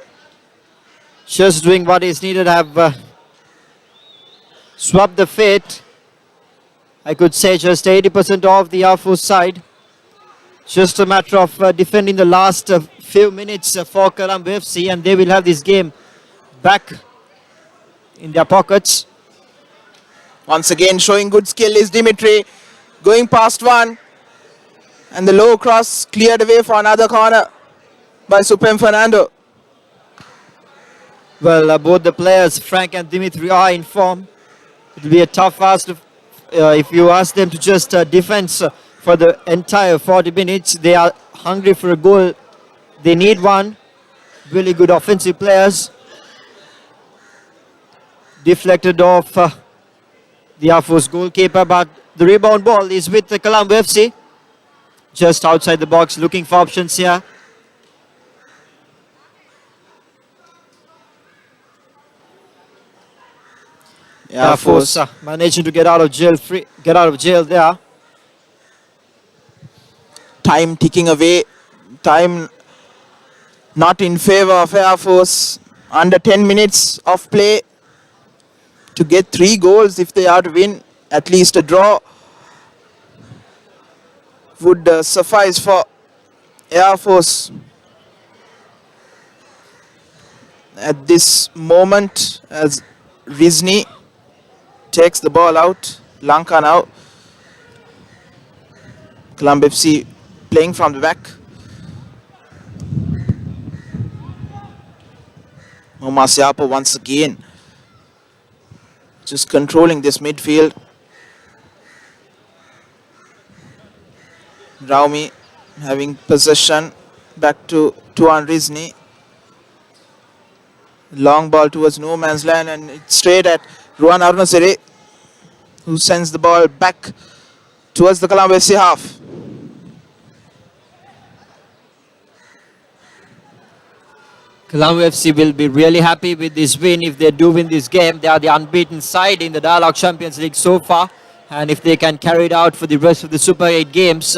just doing what is needed, have swapped the fate. I could say just 80% of the Air Force side. Just a matter of defending the last few minutes for Colombo FC, and they will have this game back in their pockets. Once again showing good skill is Dimitri, going past one, and the low cross cleared away for another corner by Supem Fernando. Well, both the players, Frank and Dimitri, are in form. It will be a tough ask if you ask them to just defend for the entire 40 minutes. They are hungry for a goal. They need one. Really good offensive players. Deflected off the Air Force goalkeeper, but the rebound ball is with the Colombo FC. Just outside the box, looking for options here. Air Force managing to get out of jail there. time ticking away. Time not in favor of Air Force. Under 10 minutes of play to get 3 goals if they are to win. At least a draw would suffice for Air Force at this moment as Rizni takes the ball out. Lanka now. Colombo FC playing from the back. Siapo once again just controlling this midfield. Raumi having possession back to Tuan Rizni. Long ball towards no man's land and it's straight at Ruan Arunasere, who sends the ball back towards the Colombo FC half. Colombo FC will be really happy with this win if they do win this game. They are the unbeaten side in the Dialog Champions League so far, and if they can carry it out for the rest of the Super 8 games,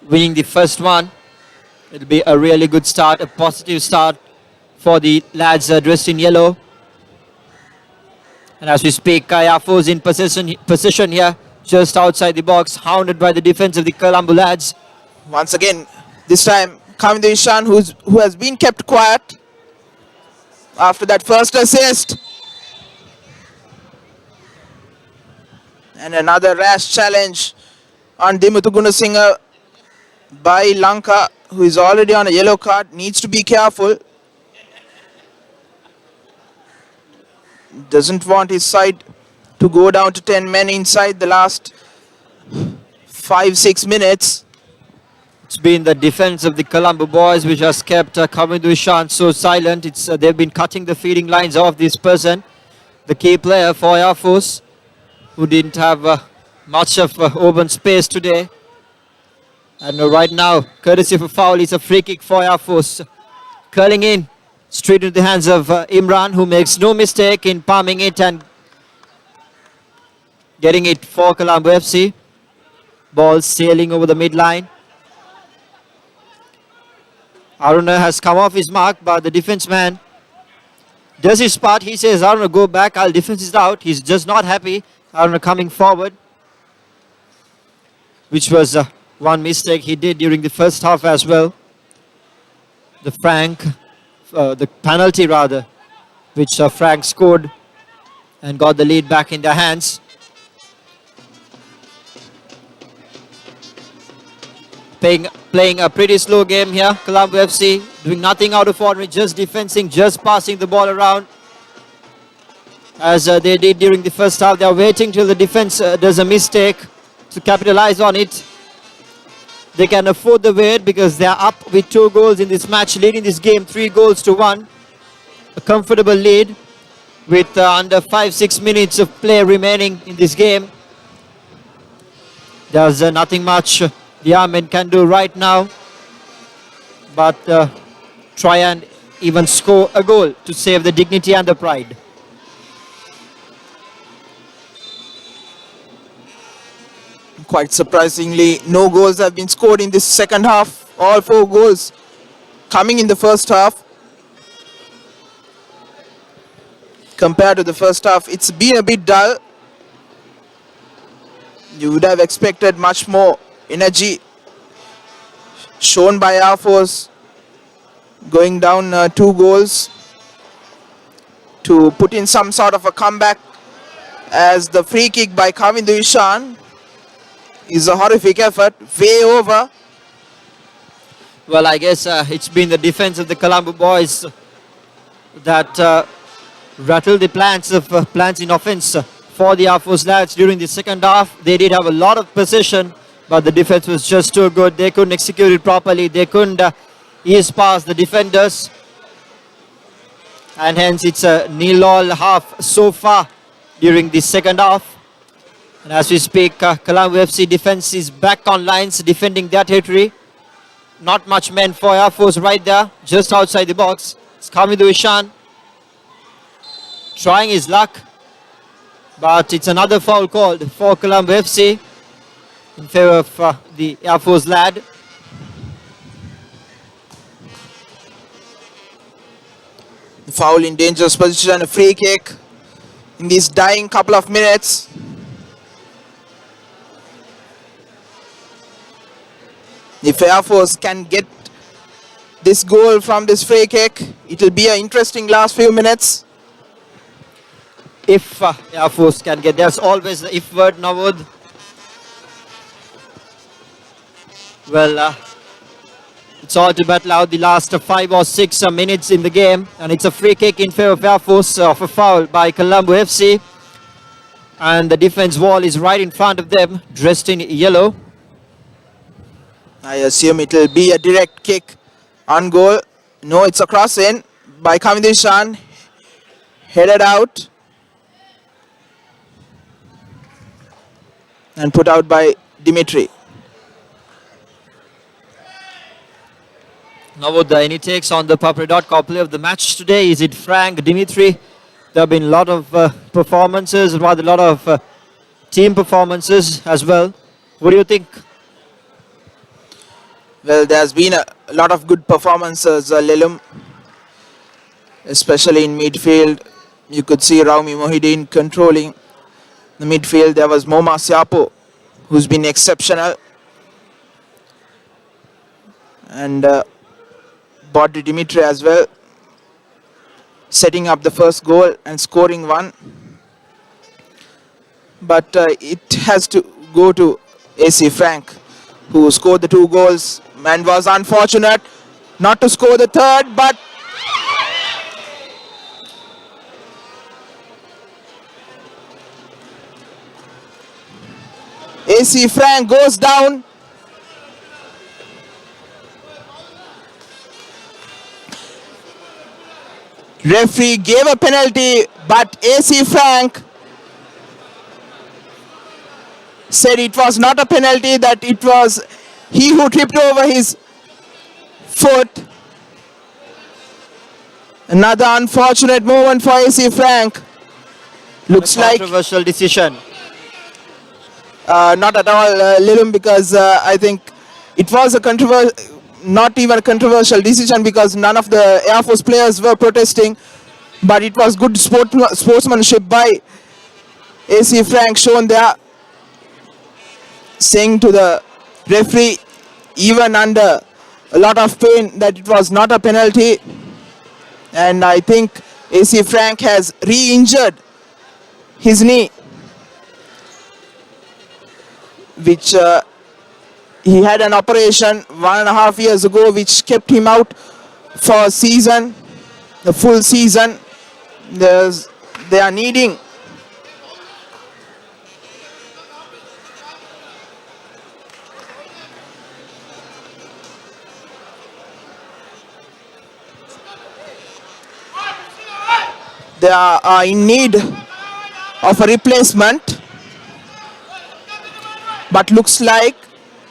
winning the first one, it'll be a really good start, a positive start for the lads dressed in yellow. And as we speak, Kayafo is in position here, just outside the box, hounded by the defense of the Colombo lads. Once again, this time Kavinder Ishan, who has been kept quiet after that first assist. And another rash challenge on Dimuthu Gunasinghe by Lanka, who is already on a yellow card, needs to be careful. Doesn't want his side to go down to 10 men inside the last 5-6 minutes. It's been the defense of the Colombo boys which has kept Kavinder Ishan so silent. They've been cutting the feeding lines off this person, the key player for Air Force, who didn't have much of open space today. And right now, courtesy of a foul, it's a free kick for Air Force. Curling in, straight into the hands of Imran, who makes no mistake in palming it and getting it for Colombo FC. Ball sailing over the midline. Aruna has come off his mark, but the defense man does his part. He says, Aruna, go back, I'll defense it out. He's just not happy. Aruna coming forward, which was one mistake he did during the first half as well. The penalty rather, which Frank scored and got the lead back in their hands. Playing a pretty slow game here. Colombo FC doing nothing out of ordinary, just defending, just passing the ball around. As they did during the first half, they are waiting till the defense does a mistake to capitalize on it. They can afford the wait because they are up with 2 goals in this match, leading this game 3-1. A comfortable lead with under 5-6 minutes of play remaining in this game. There's nothing much the Armen can do right now, but try and even score a goal to save the dignity and the pride. Quite surprisingly, no goals have been scored in this second half. All 4 goals coming in the first half. Compared to the first half, it's been a bit dull. You would have expected much more energy shown by Air Force, going down 2 goals to put in some sort of a comeback, as the free kick by Kavinder Ishan is a horrific effort, way over. Well, I guess it's been the defense of the Colombo boys that rattled the plans in offense for the Air Force lads during the second half. They did have a lot of possession, but the defense was just too good. They couldn't execute it properly. They couldn't ease past the defenders. And hence it's a 0-all half so far during the second half. And as we speak, Colombo FC defense is back on lines, defending their territory. Not much men for Air Force right there, just outside the box. It's Kavinder Ishan trying his luck, but it's another foul called for Colombo FC. in favor of the Air Force lad. Foul in dangerous position, a free kick in these dying couple of minutes. If Air Force can get this goal from this free kick, it will be an interesting last few minutes. If Air Force can get, there's always the if word, Navod. Well, it's all to battle out the last 5 or 6 minutes in the game, and it's a free kick in favor of Air Force of a foul by Colombo FC. And the defense wall is right in front of them, dressed in yellow. I assume it will be a direct kick on goal. No, it's a cross in by Kamidishan. Headed out. And put out by Dimitri. Navod, any takes on the ThePapare.com play of the match today? Is it Frank, Dimitri? There have been a lot of performances, rather a lot of team performances as well. What do you think? Well, there's been a lot of good performances, Lilum. Especially in midfield. You could see Raumi Mohideen controlling the midfield. There was Moma Siapo, who's been exceptional. And Bodri Dimitri as well, setting up the first goal and scoring one. But it has to go to AC Frank, who scored the 2 goals and was unfortunate not to score the third, but AC Frank goes down. Referee gave a penalty, but AC Frank said it was not a penalty, that it was he who tripped over his foot. Another unfortunate moment for AC Frank. Looks like controversial decision. not at all, Lilum, because I think it was a not even a controversial decision, because none of the Air Force players were protesting, but it was good sportsmanship by AC Frank shown there, saying to the referee, even under a lot of pain, that it was not a penalty. And I think AC Frank has re-injured his knee, which he had an operation 1.5 years ago, which kept him out for a season, the full season. They are needing they are in need of a replacement, but looks like,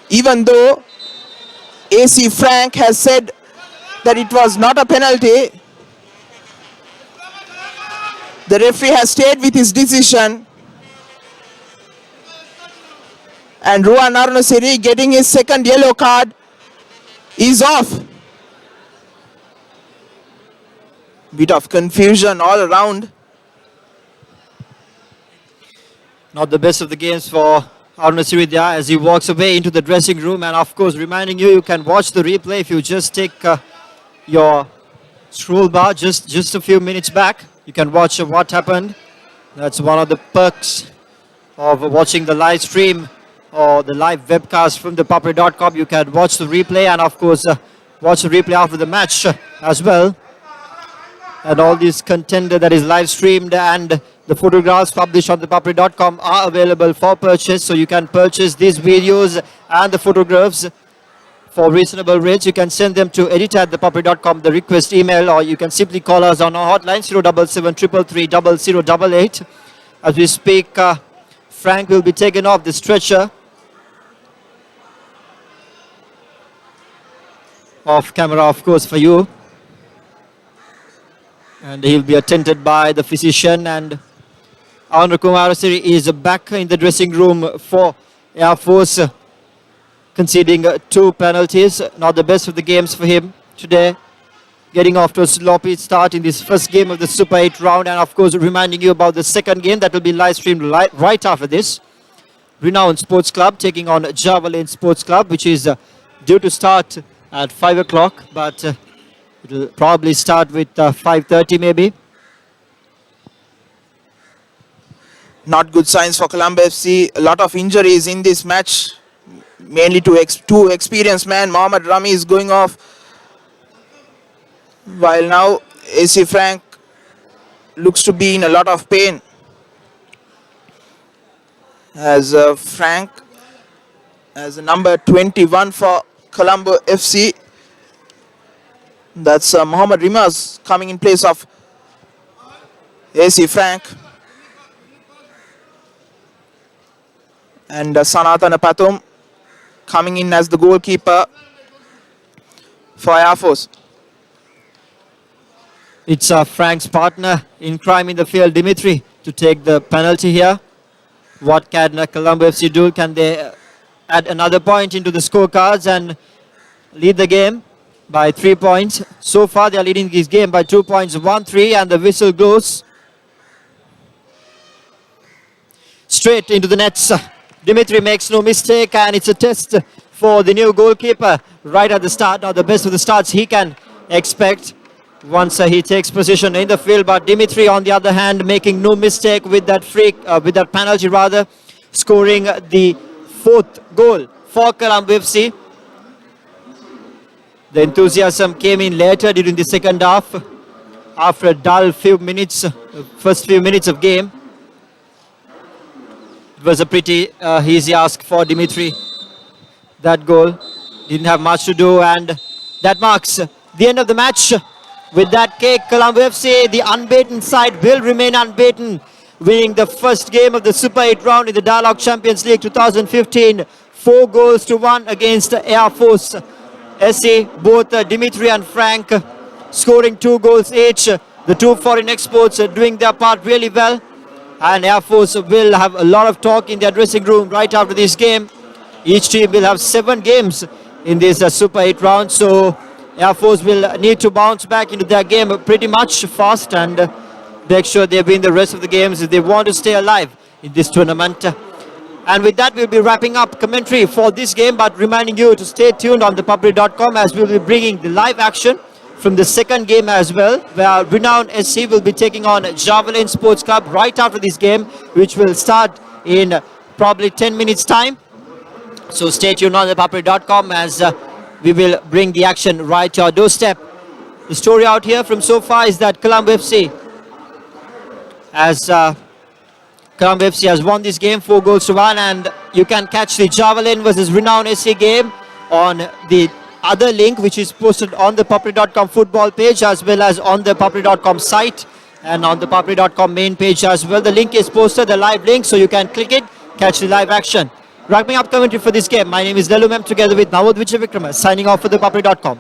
even though AC Frank has said that it was not a penalty, the referee has stayed with his decision, and Ruan Arunasiri, getting his second yellow card, is off. Bit of confusion all around. Not the best of the games for Arunasiri as he walks away into the dressing room, and of course reminding you can watch the replay if you just take your scroll bar just a few minutes back. You can watch what happened. That's one of the perks of watching the live stream or the live webcast from ThePapare.com. You can watch the replay and of course watch the replay after the match as well. And all this content that is live streamed and the photographs published on ThePapare.com are available for purchase. So you can purchase these videos and the photographs for reasonable rates. You can send them to edit@thepapare.com, the request email, or you can simply call us on our hotline 077 333 0088. As we speak, Frank will be taken off the stretcher. Off camera, of course, for you. And he'll be attended by the physician, and Arunasiri is back in the dressing room for Air Force conceding 2 penalties. Not the best of the games for him today. Getting off to a sloppy start in this first game of the Super 8 round, and of course reminding you about the second game that will be live streamed right after this. Renown Sports Club taking on Javelin Sports Club, which is due to start at 5 o'clock, but it will probably start with 5:30 maybe. Not good signs for Colombo FC. A lot of injuries in this match, mainly to two experienced men. Mohammad Rami is going off, while now AC Frank looks to be in a lot of pain, as Frank as number 21 for Colombo FC. That's Mohammad Rimas coming in place of AC Frank. And Sanatana Patum coming in as the goalkeeper for Air Force. It's Frank's partner in crime in the field, Dimitri, to take the penalty here. What can Colombo FC do? Can they add another point into the scorecards and lead the game by 3 points? So far, they are leading this game by 2 points, 1-3, and the whistle goes straight into the nets. Dimitri makes no mistake, and it's a test for the new goalkeeper right at the start. Now, the best of the starts he can expect once he takes position in the field. But Dimitri, on the other hand, making no mistake with that with that penalty rather, scoring the 4th goal for Colombo FC. The enthusiasm came in later during the second half, after a dull first few minutes of game. It was a pretty easy ask for Dimitri. That goal didn't have much to do, and that marks the end of the match. With that cake, Colombo FC, the unbeaten side, will remain unbeaten, winning the first game of the Super 8 round in the Dialog Champions League 2015, 4-1 against Air Force SC. Both Dimitri and Frank scoring 2 goals each. The 2 foreign exports doing their part really well. And Air Force will have a lot of talk in their dressing room right after this game. Each team will have 7 games in this Super 8 round. So Air Force will need to bounce back into their game pretty much fast and make sure they win the rest of the games if they want to stay alive in this tournament. And with that, we'll be wrapping up commentary for this game, but reminding you to stay tuned on ThePapare.com, as we'll be bringing the live action from the second game as well, where Renown SC will be taking on Javelin Sports Club right after this game, which will start in probably 10 minutes time. So stay tuned on ThePapare.com as we will bring the action right to your doorstep. The story out here from so far is that Colombo FC has won this game 4-1, and you can catch the Javelin versus Renown SC game on the other link, which is posted on the ThePapare.com football page, as well as on the ThePapare.com site and on the ThePapare.com main page as well. The link is posted, the live link, so you can click it, catch the live action. Wrapping up commentary for this game, my name is Delumem, together with Nawad Vijayavikrama, signing off for ThePapare.com.